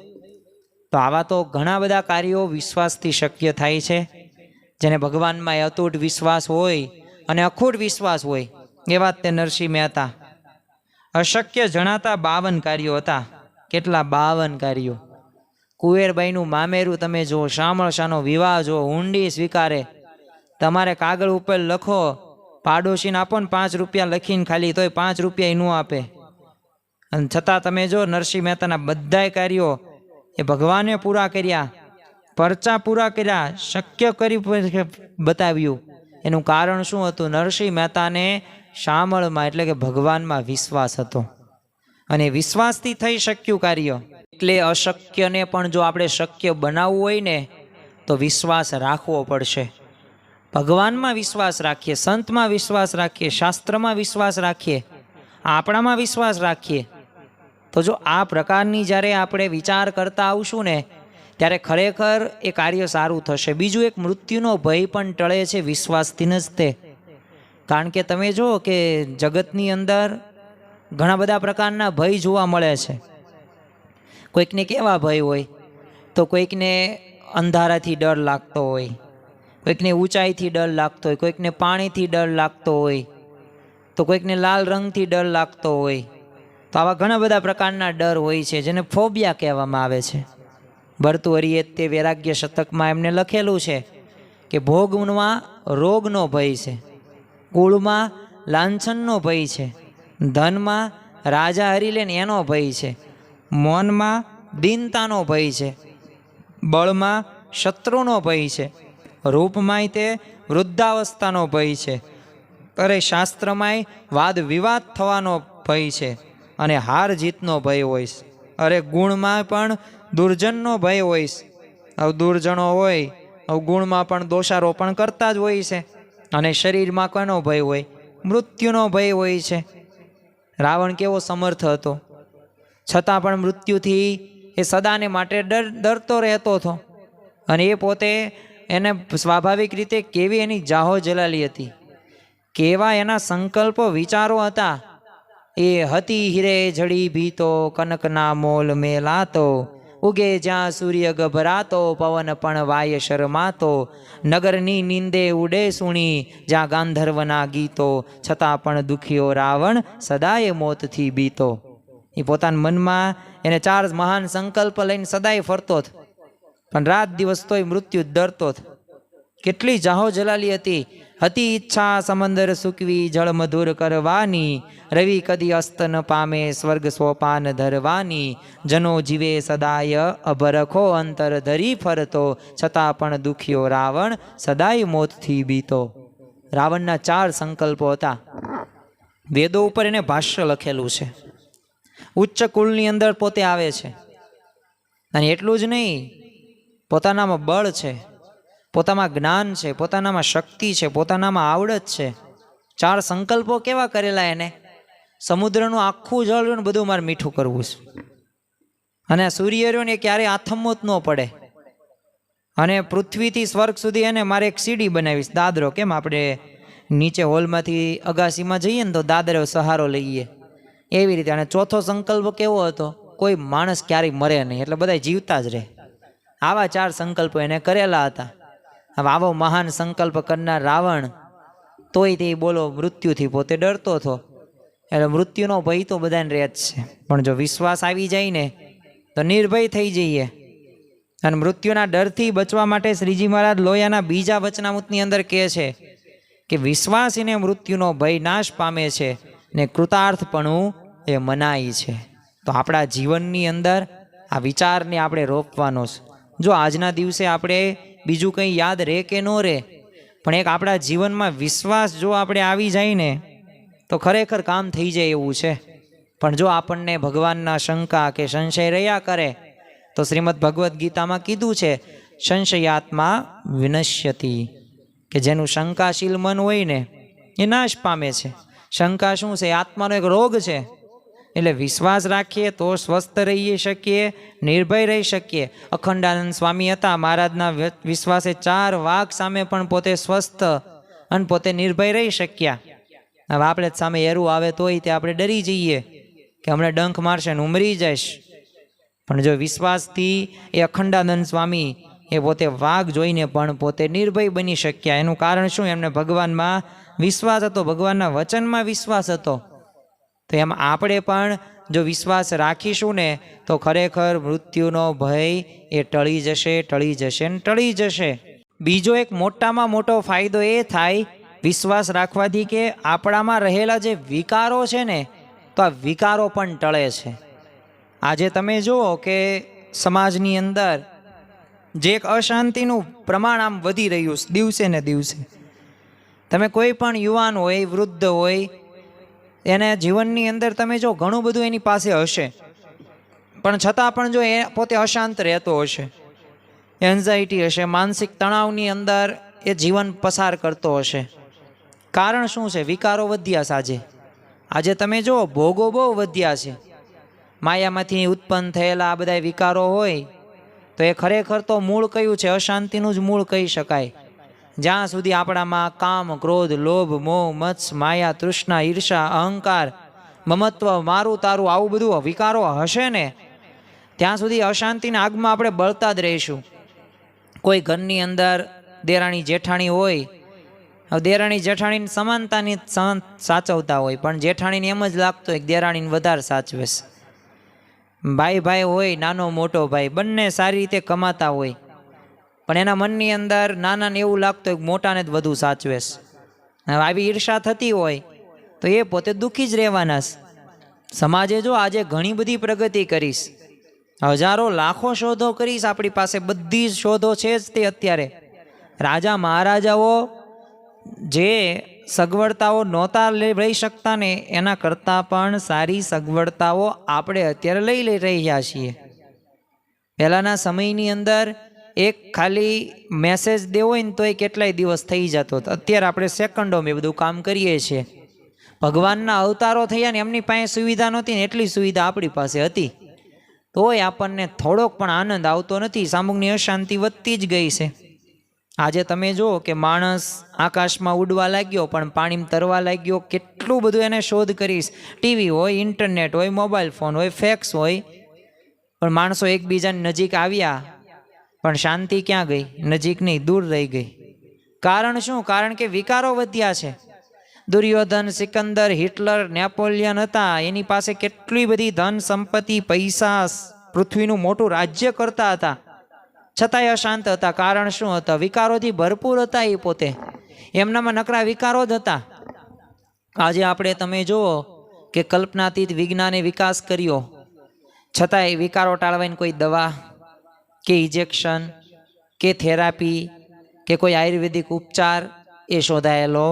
તો આવા તો ઘણા બધા કાર્યો વિશ્વાસથી શક્ય થાય છે. જેને ભગવાનમાં અતૂટ વિશ્વાસ હોય અને અખૂટ વિશ્વાસ હોય, એવા તે નરસિંહ મહેતા. અશક્ય જણાતા 52 કાર્યો હતા. કેટલા? 52 કાર્યો. કુવેરબાઈનું મામેરું તમે જુઓ, શામળ શાનો વિવાહ જુઓ, હુંડી સ્વીકારે. તમારે કાગળ ઉપર લખો, પાડોશીને આપો ને 5 રૂપિયા લખીને ખાલી, તોય 5 રૂપિયા ન આપે. અને છતાં તમે જો નરસિંહ મહેતાના બધાય કાર્યો એ ભગવાને પૂરા કર્યા. પરચા પૂરા કર્યા, શક્ય કરી બતાવ્યું. એનું કારણ શું હતું? નરસિંહ મહેતાને શામળમાં એટલે કે ભગવાનમાં વિશ્વાસ હતો, અને વિશ્વાસથી થઈ શક્યું કાર્ય. એટલે અશક્યને પણ જો આપણે શક્ય બનાવવું હોય ને તો વિશ્વાસ રાખવો પડશે. ભગવાનમાં વિશ્વાસ રાખીએ, સંતમાં વિશ્વાસ રાખીએ, શાસ્ત્રમાં વિશ્વાસ રાખીએ, આપણામાં વિશ્વાસ રાખીએ, તો જો આ પ્રકારની જ્યારે આપણે વિચાર કરતા આવશું ને ત્યારે ખરેખર એ કાર્ય સારું થશે. બીજું એક મૃત્યુનો ભય પણ ટળે છે વિશ્વાસથી જ તે. કારણ કે તમે જુઓ કે જગતની અંદર ઘણા બધા પ્રકારના ભય જોવા મળે છે. કોઈકને કેવા ભય હોય? તો કોઈકને અંધારાથી ડર લાગતો હોય, કોઈકને ઊંચાઈથી ડર લાગતો હોય, કોઈકને પાણીથી ડર લાગતો હોય, તો કોઈકને લાલ રંગથી ડર લાગતો હોય. તો આવા ઘણા બધા પ્રકારના ડર હોય છે, જેને ફોબિયા કહેવામાં આવે છે. ભર્તૃહરિએ તે વૈરાગ્ય શતકમાં એમને લખેલું છે કે ભોગમાં રોગનો ભય છે, કુળમાં લાંછનનો ભય છે, ધનમાં રાજા હરી લે એનો ભય છે, મનમાં દીનતાનો ભય છે, બળમાં શત્રુનો ભય છે, રૂપમાંય તે વૃદ્ધાવસ્થાનો ભય છે, અરે શાસ્ત્રમાંય વાદ વિવાદ થવાનો ભય છે, અને હાર જીતનો ભય હોય. અરે ગુણમાં પણ દુર્જનનો ભય હોય. હવે દુર્જનો હોય, હવે ગુણમાં પણ દોષારોપણ કરતા જ હોય છે. અને શરીરમાં કોનો ભય હોય? મૃત્યુનો ભય હોય છે. રાવણ કેવો સમર્થ હતો, છતાં પણ મૃત્યુથી એ સદાને માટે ડરતો રહેતો હતો. અને એ પોતે એને સ્વાભાવિક રીતે કેવી એની જાહો જલાલી હતી, કેવા એના સંકલ્પો વિચારો હતા. એ હતી હીરે જડી ભીતો, કનકના મોલ મેલાતો, ઉગે જ્યાં સૂર્ય ગભરાતો, પવન પણ વાય શરમાતો, નગરની નિંદે ઉડે સુણી, જ્યાં ગાંધર્વના ગીતો, છતાં પણ દુખ્યો રાવણ સદાય મોતથી બીતો. એ પોતાના મનમાં એને 4 મહાન સંકલ્પ લઈને સદાય ફરતો હતો, પણ રાત દિવસ તોય મૃત્યુ ડરતો હતો. કેટલી જાહો જલાલી હતી. હતી ઈચ્છા સમંદર સૂકવી, જળ મધુર કરવાની, રવિ કદી અસ્ત ન પામે, સ્વર્ગ સોપાન ધરવાની, જનો જીવે સદાય અભરખો, અંતર ધરી ફરતો, છતાં પણ દુખ્યો રાવણ સદાય મોતથી બીતો. રાવણના 4 સંકલ્પો હતા. વેદો ઉપર એને ભાષ્ય લખેલું છે. ઉચ્ચ કુળની અંદર પોતે આવે છે, અને એટલું જ નહીં, પોતાનામાં બળ છે, પોતામાં જ્ઞાન છે, પોતાનામાં શક્તિ છે, પોતાનામાં આવડત છે. 4 સંકલ્પો કેવા કરેલા એને? સમુદ્રનું આખું જળ રહ્યું ને બધું મારે મીઠું કરવું છે, અને સૂર્ય રહ્યો ને એ ક્યારેય આથમવો જ ન પડે, અને પૃથ્વીથી સ્વર્ગ સુધી એને મારે એક સીડી બનાવીશ, દાદરો. કેમ આપણે નીચે હોલમાંથી અગાસીમાં જઈએ ને તો દાદરો સહારો લઈએ, એવી રીતે. અને ચોથો સંકલ્પ કેવો હતો? કોઈ માણસ ક્યારેય મરે નહીં, એટલે બધા જીવતા જ રહે. આવા 4 સંકલ્પો એને કરેલા હતા. હવે આવો મહાન સંકલ્પ કરનાર રાવણ તોય તે બોલો મૃત્યુથી પોતે ડરતો હતો. એટલે મૃત્યુનો ભય તો બધાને રહે જ છે, પણ જો વિશ્વાસ આવી જાય ને તો નિર્ભય થઈ જઈએ. અને મૃત્યુના ડરથી બચવા માટે શ્રીજી મહારાજ લોયાના બીજા વચનામૃતની અંદર કહે છે કે વિશ્વાસીને મૃત્યુનો ભય નાશ પામે છે, ને કૃતાર્થપણું એ મનાય છે. તો આપણા જીવનની અંદર આ વિચારને આપણે રોપવાનો છે. જો આજના દિવસે આપણે બીજું કંઈ યાદ રહે કે ન રહે, પણ એક આપણા જીવનમાં વિશ્વાસ જો આપણે આવી જાય ને તો ખરેખર કામ થઈ જાય એવું છે. પણ જો આપણને ભગવાનના શંકા કે સંશય રહ્યા કરે તો શ્રીમદ ભગવદ્ ગીતામાં કીધું છે, સંશયાત્મા વિનશ્યતિ, કે જેનું શંકાશીલ મન હોય ને એ નાશ પામે છે. શંકા શું છે? આત્માનો એક રોગ છે. એટલે વિશ્વાસ રાખીએ તો સ્વસ્થ રહી શકીએ, નિર્ભય રહી શકીએ. અખંડાનંદ સ્વામી હતા, મહારાજના વિશ્વાસે 4 વાઘ સામે પણ પોતે સ્વસ્થ અને પોતે નિર્ભય રહી શક્યા. હવે આપણે સામે એરું આવે તોય તે આપણે ડરી જઈએ કે હમણાં ડંખ મારશે ને ઉમરી જઈશ. પણ જો વિશ્વાસથી એ અખંડાનંદ સ્વામી એ પોતે વાઘ જોઈને પણ પોતે નિર્ભય બની શક્યા. એનું કારણ શું? એમને ભગવાનમાં વિશ્વાસ હતો, ભગવાનના વચનમાં વિશ્વાસ હતો. તો એમ આપણે પણ જો વિશ્વાસ રાખીશું ને તો ખરેખર મૃત્યુનો ભય એ ટળી જશે, ટળી જશે ને ટળી જશે. બીજો એક મોટામાં મોટો ફાયદો એ થાય વિશ્વાસ રાખવાથી કે આપણામાં રહેલા જે વિકારો છે ને તો આ વિકારો પણ ટળે છે. આજે તમે જુઓ કે સમાજની અંદર જે એક અશાંતિનું પ્રમાણ આમ વધી રહ્યું છે દિવસે ને દિવસે. તમે કોઈ પણ યુવાન હોય, વૃદ્ધ હોય, એને જીવનની અંદર તમે જો ઘણું બધું એની પાસે હશે, પણ છતાં પણ જો એ પોતે અશાંત રહેતો હશે, એન્ઝાઇટી હશે, માનસિક તણાવની અંદર એ જીવન પસાર કરતો હશે. કારણ શું છે? વિકારો વધ્યા છે. આજે તમે જો ભોગો બહુ વધ્યા છે. માયામાંથી ઉત્પન્ન થયેલા આ બધા વિકારો હોય તો એ ખરેખર તો મૂળ કયું છે? અશાંતિનું જ મૂળ કહી શકાય. જ્યાં સુધી આપણામાં કામ, ક્રોધ, લોભ, મોહ, મત્સ, માયા, તૃષ્ણા, ઈર્ષા, અહંકાર, મમત્વ, મારું તારું આવું બધું વિકારો હશે ને, ત્યાં સુધી અશાંતિના આગમાં આપણે બળતા જ રહીશું. કોઈ ઘરની અંદર દેરાણી જેઠાણી હોય, હવે દેરાણી જેઠાણીની સમાનતાની સાચવતા હોય, પણ જેઠાણીને એમ જ લાગતું હોય કે દેરાણીને વધારે સાચવે છે. ભાઈ ભાઈ હોય, નાનો મોટો ભાઈ, બંને સારી રીતે કમાતા હોય, પણ એના મનની અંદર નાનાને એવું લાગતું હોય કે મોટાને જ વધુ સાચવે છે. હવે આવી ઈર્ષા થતી હોય તો એ પોતે દુઃખી જ રહેવાના છે. સમાજે જો આજે ઘણી બધી પ્રગતિ કરીશ, હજારો લાખો શોધો કરીશ, આપણી પાસે બધી શોધો છે જ તે અત્યારે. રાજા મહારાજાઓ જે સગવડતાઓ નહોતા લઈ શકતા ને, એના કરતાં પણ સારી સગવડતાઓ આપણે અત્યારે લઈ રહ્યા છીએ. પહેલાંના સમયની અંદર એક ખાલી મેસેજ દેવો હોય ને તો એ કેટલાય દિવસ થઈ જતો. અત્યારે આપણે સેકન્ડોમાં એ બધું કામ કરીએ છીએ. ભગવાનના અવતારો થયા ને, એમની પાસે સુવિધા નહોતી ને એટલી સુવિધા આપણી પાસે હતી, તોય આપણને થોડોક પણ આનંદ આવતો નથી. સામૂહિકની અશાંતિ વધતી જ ગઈ છે. આજે તમે જુઓ કે માણસ આકાશમાં ઉડવા લાગ્યો પણ પાણીમાં તરવા લાગ્યો. કેટલું બધું એને શોધ કરીશ. ટીવી હોય, ઇન્ટરનેટ હોય, મોબાઈલ ફોન હોય, ફેક્સ હોય, પણ માણસો એકબીજાની નજીક આવ્યા પણ શાંતિ ક્યાં ગઈ? નજીક નહીં, દૂર રહી ગઈ. કારણ શું? કારણ કે વિકારો વધ્યા છે. દુર્યોધન, સિકંદર, હિટલર, નેપોલિયન હતા, એની પાસે કેટલી બધી ધન સંપત્તિ, પૈસા, પૃથ્વીનું મોટું રાજ્ય કરતા હતા, છતાંય અશાંત હતા. કારણ શું હતા? વિકારોથી ભરપૂર હતા. એ પોતે એમનામાં નકરા વિકારો જ હતા. આજે આપણે તમે જુઓ કે કલ્પનાતીત વિજ્ઞાને વિકાસ કર્યો, છતાંય વિકારો ટાળવાની કોઈ દવા કે ઇન્જેક્શન કે થેરાપી કે કોઈ આયુર્વેદિક ઉપચાર એ શોધાયેલો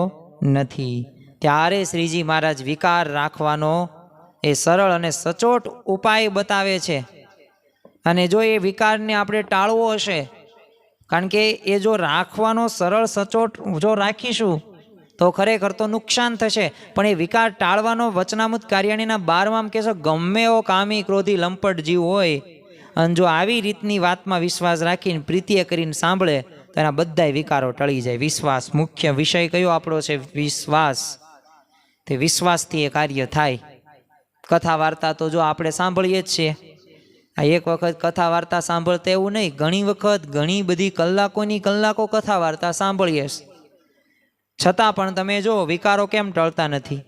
નથી. ત્યારે શ્રીજી મહારાજ વિકાર રાખવાનો એ સરળ અને સચોટ ઉપાય બતાવે છે. અને જો એ વિકારને આપણે ટાળવો હશે, કારણ કે એ જો રાખવાનો સરળ સચોટ જો રાખીશું તો ખરેખર તો નુકસાન થશે. પણ એ વિકાર ટાળવાનો વચનામૃત કાર્યાણીના 12માં કહેશો, ગમે એવો કામી, ક્રોધી, લંપટ જીવ હોય અને જો આવી રીતની વાતમાં વિશ્વાસ રાખીને પ્રીતિએ કરીને સાંભળે તો એના બધા વિકારો ટળી જાય. વિશ્વાસ મુખ્ય વિષય કયો આપણો છે? વિશ્વાસ. તે વિશ્વાસથી એ કાર્ય થાય. કથા વાર્તા તો જો આપણે સાંભળીએ જ છીએ. આ એક વખત કથા વાર્તા સાંભળતા એવું નહીં, ઘણી વખત ઘણી બધી કલાકોની કલાકો કથા વાર્તા સાંભળીએ, છતાં પણ તમે જો વિકારો કેમ ટળતા નથી?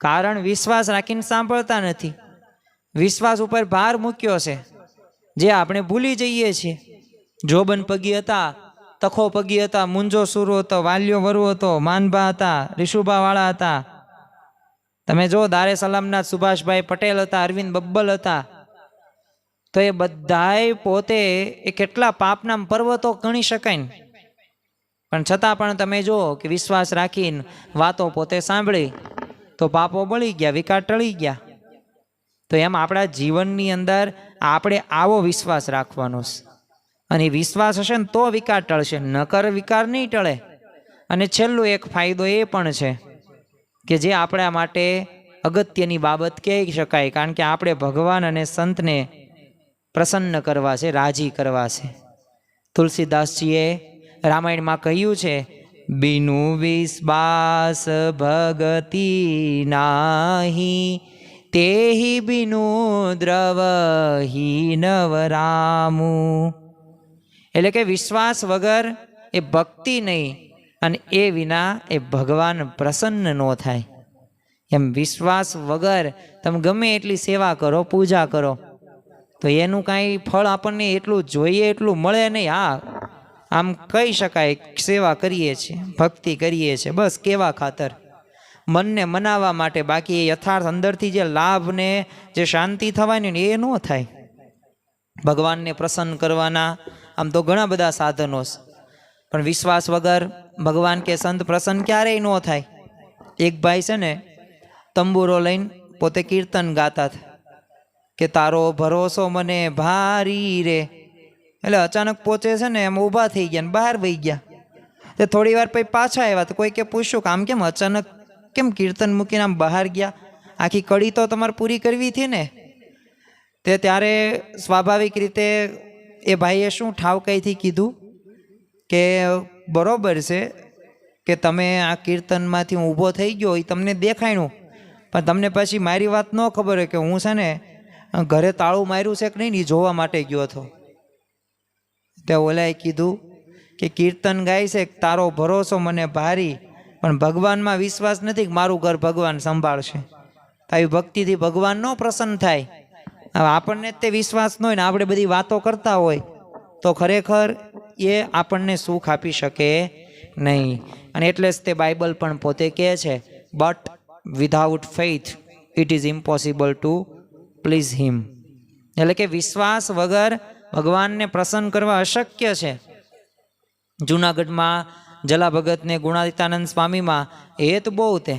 કારણ વિશ્વાસ રાખીને સાંભળતા નથી. વિશ્વાસ ઉપર ભાર મૂક્યો છે, જે આપણે ભૂલી જઈએ છીએ. જોબન પગી હતા, તખો પગી હતા, મુંજો સુરો હતો, વાલ્યો વરુ હતો, માનભા હતા, રીશુભાવાળા હતા. તમે જો દારે સલામના સુભાષભાઈ પટેલ હતા, અરવિંદ બબ્બલ હતા. તો એ બધાય પોતે એ કેટલા પાપના પર્વતો ગણી શકાય ને, પણ છતાં પણ તમે જુઓ કે વિશ્વાસ રાખીને વાતો પોતે સાંભળી તો પાપો બળી ગયા, વિકાર ટળી ગયા. તો એમ આપણા જીવનની અંદર આપણે આવો વિશ્વાસ રાખવાનો છે. અને વિશ્વાસ હશે ને તો વિકાર ટળશે, નકર વિકાર નહીં ટળે. અને છેલ્લું એક ફાયદો એ પણ છે કે જે આપણા માટે અગત્યની બાબત કહી શકાય, કારણ કે આપણે ભગવાન અને સંતને પ્રસન્ન કરવા છે, રાજી કરવા છે. તુલસીદાસજીએ રામાયણમાં કહ્યું છે, બિનુ વિશ્વાસ ભગતિ નાહી, તેહી બિનુ દ્રવહી નવરામુ. એટલે કે વિશ્વાસ વગર એ ભક્તિ નહીં, અને એ વિના એ ભગવાન પ્રસન્ન ન થાય. એમ વિશ્વાસ વગર તમે ગમે એટલી સેવા કરો, પૂજા કરો, તો એનું કાંઈ ફળ આપણને એટલું જોઈએ એટલું મળે નહીં. હા, આમ કહી શકાય સેવા કરીએ છીએ, ભક્તિ કરીએ છીએ, બસ કેવા ખાતર, મનને મનાવવા માટે. બાકી એ યથાર્થ અંદરથી જે લાભ ને જે શાંતિ થવાની ને એ ન થાય. ભગવાનને પ્રસન્ન કરવાના આમ તો ઘણા બધા સાધનો છે, પણ વિશ્વાસ વગર ભગવાન કે સંત પ્રસન્ન ક્યારેય ન થાય. એક ભાઈ છે ને તંબુરો લઈને પોતે કીર્તન ગાતા હતા કે તારો ભરોસો મને ભારી રે. એટલે અચાનક પોચે છે ને એમ ઊભા થઈ ગયા ને બહાર વહી ગયા. તે થોડી વાર પછી પાછા આવ્યા તો કોઈ કે પૂછ્યું કે આમ કેમ અચાનક કેમ કીર્તન મૂકીને આમ બહાર ગયા? આખી કડી તો તમારે પૂરી કરવી હતી ને. તે ત્યારે સ્વાભાવિક રીતે એ ભાઈએ શું ઠાવકાઈથી કીધું કે બરોબર છે કે તમે આ કીર્તનમાંથી હું ઊભો થઈ ગયો એ તમને દેખાણું, પણ તમને પછી મારી વાત ન ખબર હોય કે હું છે ને ઘરે તાળું માર્યું છે કે નહીં એ જોવા માટે ગયો હતો. તે ઓલાએ કીધું કે કીર્તન ગાય છે તારો ભરોસો મને ભારી, પણ ભગવાનમાં વિશ્વાસ નથી કે મારું ઘર ભગવાન સંભાળશે. આવી ભક્તિથી ભગવાન ન પ્રસન્ન થાય. હવે આપણને તે વિશ્વાસ ન હોય ને આપણે બધી વાતો કરતા હોય તો ખરેખર એ આપણને સુખ આપી શકે નહીં. અને એટલે જ તે બાઇબલ પણ પોતે કહે છે, but without faith it is impossible to please him. એટલે કે વિશ્વાસ વગર ભગવાનને પ્રસન્ન કરવા અશક્ય છે. જૂનાગઢમાં જલા ભગતને ગુણાતીતાનંદ સ્વામીમાં હેત બહુ તે,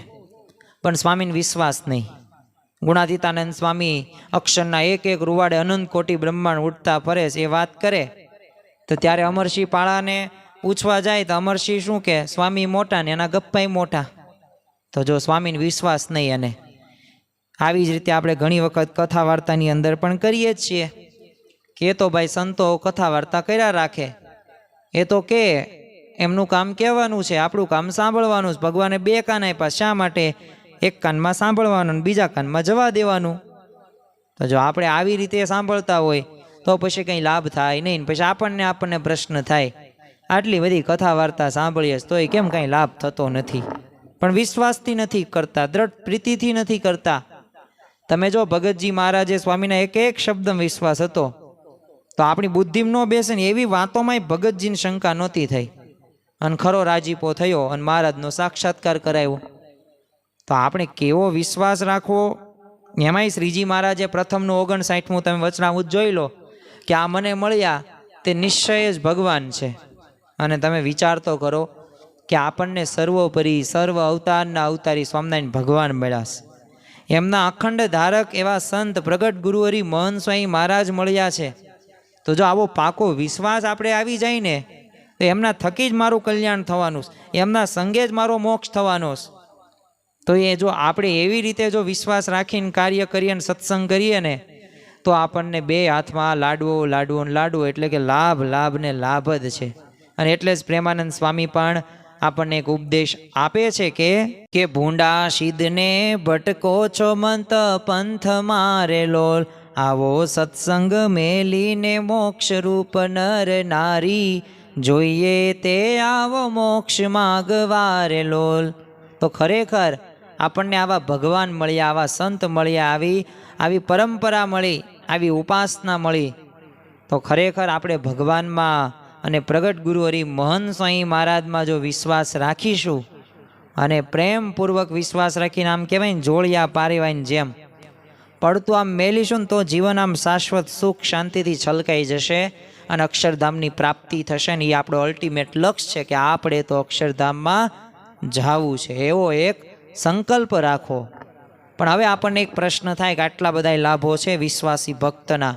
પણ સ્વામીને વિશ્વાસ નહીં. ગુણાતીતાનંદ સ્વામી અક્ષરના એક એક રૂવાડે અનંત કોટી બ્રહ્માંડ ઉઠતા ફરે છે એ વાત કરે તો ત્યારે અમરસિંહ પાળાને પૂછવા જાય તો અમરસિંહ શું કે સ્વામી મોટા ને એના ગપ્પાય મોટા. તો જો સ્વામીને વિશ્વાસ નહીં. અને આવી જ રીતે આપણે ઘણી વખત કથા વાર્તાની અંદર પણ કરીએ જ છીએ કે તો ભાઈ સંતો કથા વાર્તા કર્યા રાખે, એ તો કે એમનું કામ કહેવાનું છે, આપણું કામ સાંભળવાનું છે. ભગવાને બે કાન આપ્યા, શા માટે? એક કાનમાં સાંભળવાનું અને બીજા કાનમાં જવા દેવાનું. તો જો આપણે આવી રીતે સાંભળતા હોય તો પછી કંઈ લાભ થાય નહીં. પછી આપણને પ્રશ્ન થાય, આટલી બધી કથા વાર્તા સાંભળીએ તો એ કેમ કંઈ લાભ થતો નથી? પણ વિશ્વાસથી નથી કરતા, દ્રઢ પ્રીતિથી નથી કરતા. તમે જો ભગતજી મહારાજે સ્વામીના એક એક શબ્દમાં વિશ્વાસ હતો તો આપણી બુદ્ધિમાં ન બેસે ને એવી વાતોમાંય ભગતજીને શંકા નહોતી થઈ અને ખરો રાજીપો થયો અને મહારાજનો સાક્ષાત્કાર કરાવ્યો. તો આપણે કેવો વિશ્વાસ રાખવો? એમાંય શ્રીજી મહારાજે પ્રથમનું 59મું તમે વચનામૃત જોઈ લો કે આ મને મળ્યા તે નિશ્ચય જ ભગવાન છે. અને તમે વિચાર તો કરો કે આપણને સર્વોપરી સર્વ અવતારના અવતારી સ્વામિનારાયણ ભગવાન મળ્યા છે. એમના અખંડ ધારક એવા સંત પ્રગટ ગુરુહરિ મહંત સ્વામી મહારાજ મળ્યા છે. તો જો આવો પાકો વિશ્વાસ આપણે આવી જાય ને તો એમના થકી જ મારું કલ્યાણ થવાનું છે, એમના સંગે જ મારો મોક્ષ થવાનો છે. તો એ જો આપણે એવી રીતે જો વિશ્વાસ રાખીને કાર્ય કરીએ અને સત્સંગ કરીએ ને તો આપણને બે હાથમાં લાડવો લાડવો લાડવો એટલે કે લાભ લાભ ને લાભ જ છે. અને એટલે જ પ્રેમાનંદ સ્વામી પણ આપણને એક ઉપદેશ આપે છે કે ભૂંડા સિદ્ધને ભટકો છો મંત પંથ મારે લોલ, આવો સત્સંગ મેલીને મોક્ષ રૂપ નર નારી, જોઈએ તે આવો મોક્ષ માગવારે લોલ. તો ખરેખર આપણને આવા ભગવાન મળ્યા, આવા સંત મળ્યા, આવી પરંપરા મળી, આવી ઉપાસના મળી, તો ખરેખર આપણે ભગવાનમાં અને પ્રગટ ગુરુહરિ મહંત સ્વામી મહારાજમાં જો વિશ્વાસ રાખીશું અને પ્રેમપૂર્વક વિશ્વાસ રાખીને આમ કહેવાય ને જોડિયા પારેવાની જેમ પડતું આમ મેલીશું ને તો જીવન આમ શાશ્વત સુખ શાંતિથી છલકાઈ જશે અને અક્ષરધામની પ્રાપ્તિ થશે. ને એ આપણો અલ્ટિમેટ લક્ષ્ય છે કે આપણે તો અક્ષરધામમાં જવું છે, એવો એક સંકલ્પ રાખો. પણ હવે આપણને એક પ્રશ્ન થાય કે આટલા બધા લાભો છે વિશ્વાસી ભક્તના,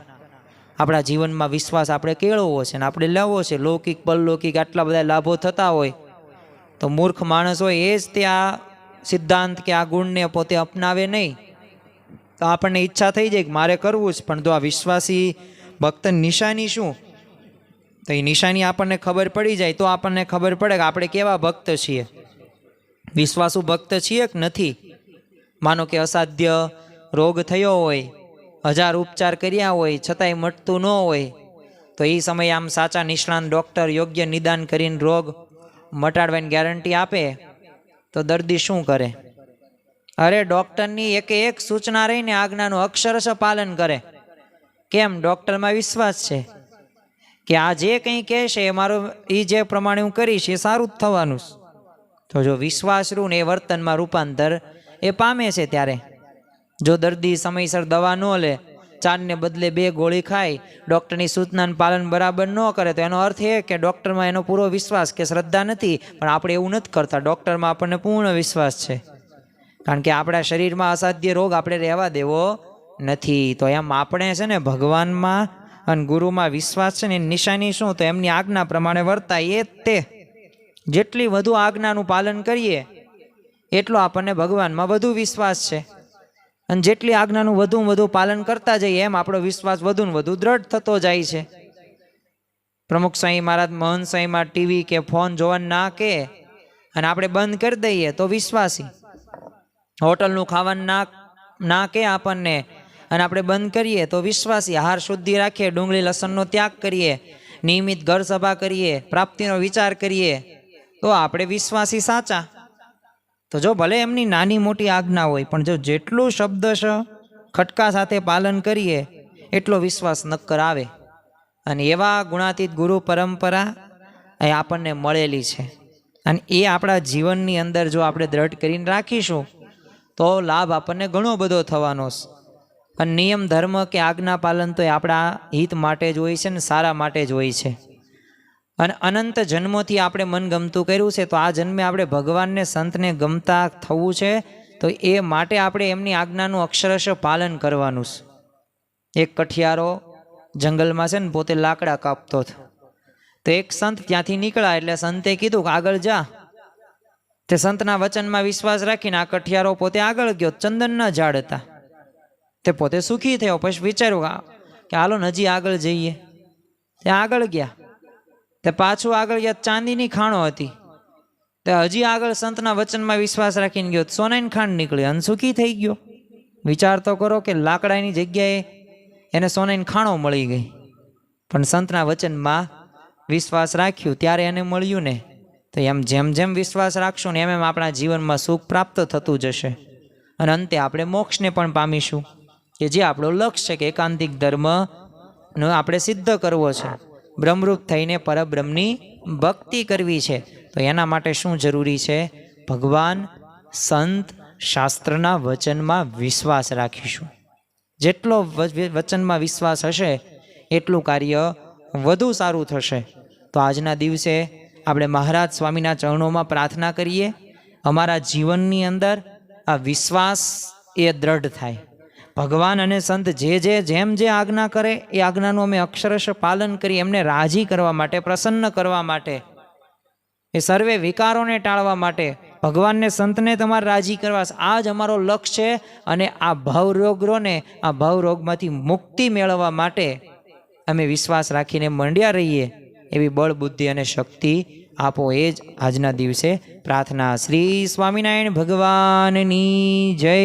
આપણા જીવનમાં વિશ્વાસ આપણે કેળવવો છે ને આપણે લેવો છે, લૌકિક પરલૌકિક આટલા બધા લાભો થતા હોય તો મૂર્ખ માણસ હોય એ જ તે આ સિદ્ધાંત કે આ ગુણને પોતે અપનાવે નહીં. તો આપણને ઈચ્છા થઈ જાય કે મારે કરવું જ, પણ તો આ વિશ્વાસી ભક્તની નિશાની શું? તો એ નિશાની આપણને ખબર પડી જાય તો આપણને ખબર પડે કે આપણે કેવા ભક્ત છીએ, વિશ્વાસુ ભક્ત છીએ કે નથી. માનો કે અસાધ્ય રોગ થયો હોય, 1000 ઉપચાર કર્યા હોય છતાંય મટતું ન હોય, તો એ સમયે આમ સાચા નિષ્ણાંત ડૉક્ટર યોગ્ય નિદાન કરીને રોગ મટાડવાની ગેરંટી આપે તો દર્દી શું કરે? અરે ડૉક્ટરની એક સૂચના રહીને આજ્ઞાનું અક્ષરશ પાલન કરે. કેમ? ડૉક્ટરમાં વિશ્વાસ છે કે આ જે કંઈ કહેશે એ મારું એ જે પ્રમાણે હું કરીશ એ સારું જ થવાનું. તો જો વિશ્વાસ રૂ ને એ વર્તનમાં રૂપાંતર એ પામે છે. ત્યારે જો દર્દી સમયસર દવા ન લે, 4ને બદલે 2 ગોળી ખાય, ડૉક્ટરની સૂચનાનું પાલન બરાબર ન કરે, તો એનો અર્થ એ કે ડૉક્ટરમાં એનો પૂરો વિશ્વાસ કે શ્રદ્ધા નથી. પણ આપણે એવું નથી કરતા, ડૉક્ટરમાં આપણને પૂર્ણ વિશ્વાસ છે, કારણ કે આપણા શરીરમાં અસાધ્ય રોગ આપણે રહેવા દેવો નથી. તો એમ આપણે છે ને ભગવાનમાં અને ગુરુમાં વિશ્વાસ છે ને એની નિશાની શું? તો એમની આજ્ઞા પ્રમાણે વર્તાય. એ તે જેટલી વધુ આજ્ઞાનું પાલન કરીએ એટલો આપણને ભગવાનમાં વધુ વિશ્વાસ છે, અને જેટલી આજ્ઞાનું વધુ પાલન કરતા જઈએ એમ આપણો વિશ્વાસ વધુ ને વધુ દ્રઢ થતો જાય છે. પ્રમુખ સ્વામી મહારાજ મહંત સ્વામીમાં ટીવી કે ફોન જોવાનું ના કે અને આપણે બંધ કરી દઈએ તો વિશ્વાસી, હોટલનું ખાવાનું ના કે આપણને અને આપણે બંધ કરીએ તો વિશ્વાસી, આહાર શુદ્ધિ રાખીએ, ડુંગળી લસણનો ત્યાગ કરીએ, નિયમિત ઘર સભા કરીએ, પ્રાપ્તિનો વિચાર કરીએ તો આપણે વિશ્વાસી સાચા. તો જો ભલે એમની નાની મોટી આજ્ઞા હોય, પણ જો જેટલું શબ્દશ ખટકા સાથે પાલન કરીએ એટલો વિશ્વાસ નક્કર આવે. અને એવા ગુણાતીત ગુરુ પરંપરા એ આપણને મળેલી છે, અને એ આપણા જીવનની અંદર જો આપણે દ્રઢ કરીને રાખીશું તો લાભ આપણને ઘણો બધો થવાનો છે. અને નિયમ ધર્મ કે આજ્ઞા પાલન તો એ આપણા હિત માટે જ હોય છે ને સારા માટે જ હોય છે. અને અનંત જન્મોથી આપણે મન ગમતું કર્યું છે, તો આ જન્મે આપણે ભગવાનને સંતને ગમતા થવું છે, તો એ માટે આપણે એમની આજ્ઞાનું અક્ષરશ પાલન કરવાનું છે. એક કઠિયારો જંગલમાં છે ને પોતે લાકડા કાપતો હતો, તો એક સંત ત્યાંથી નીકળ્યા એટલે સંતે કીધું કે આગળ જા. તે સંતના વચનમાં વિશ્વાસ રાખીને આ કઠિયારો પોતે આગળ ગયો. ચંદનના ઝાડ હતા, તે પોતે સુખી થયો. પછી વિચાર્યું કે હાલો હજી આગળ જઈએ. તે આગળ ગયા, તે પાછું આગળ ગયા, ચાંદીની ખાણો હતી. તે હજી આગળ સંતના વચનમાં વિશ્વાસ રાખીને ગયો, સોનાની ખાંડ નીકળી, અનસુખી થઈ ગયો. વિચાર તો કરો કે લાકડાની જગ્યાએ એને સોનાની ખાણો મળી ગઈ, પણ સંતના વચનમાં વિશ્વાસ રાખ્યું ત્યારે એને મળ્યું ને. તો એમ જેમ જેમ વિશ્વાસ રાખશું ને એમ એમ આપણા જીવનમાં સુખ પ્રાપ્ત થતું જશે, અને અંતે આપણે મોક્ષને પણ પામીશું, કે જે આપણો લક્ષ્ય છે કે એકાંતિક ધર્મનો આપણે સિદ્ધ કરવો છે, બ્રહ્મરૂપ થઈને પરબ્રહ્મની ભક્તિ કરવી છે. તો એના માટે શું જરૂરી છે? ભગવાન, સંત, શાસ્ત્રના વચનમાં વિશ્વાસ રાખીશું. જેટલો વચનમાં વિશ્વાસ હશે એટલું કાર્ય વધુ સારું થશે. તો આજના દિવસે આપણે મહારાજ સ્વામીના ચરણોમાં પ્રાર્થના કરીએ, અમારા જીવનની અંદર આ વિશ્વાસ એ દ્રઢ થાય. ભગવાન અને સંત જેમ જે આજ્ઞા કરે એ આજ્ઞાનું અમે અક્ષરશ પાલન કરી એમને રાજી કરવા માટે, પ્રસન્ન કરવા માટે, એ સર્વે વિકારોને ટાળવા માટે, ભગવાનને સંતને તમારે રાજી કરવા, આ જ અમારો લક્ષ્ય છે. અને આ ભવરોગોને, આ ભવરોગમાંથી મુક્તિ મેળવવા માટે અમે વિશ્વાસ રાખીને મંડ્યા રહીએ એવી બળ, બુદ્ધિ અને શક્તિ આપો. એ જ આજના દિવસે પ્રાર્થના. શ્રી સ્વામિનારાયણ ભગવાનની જય.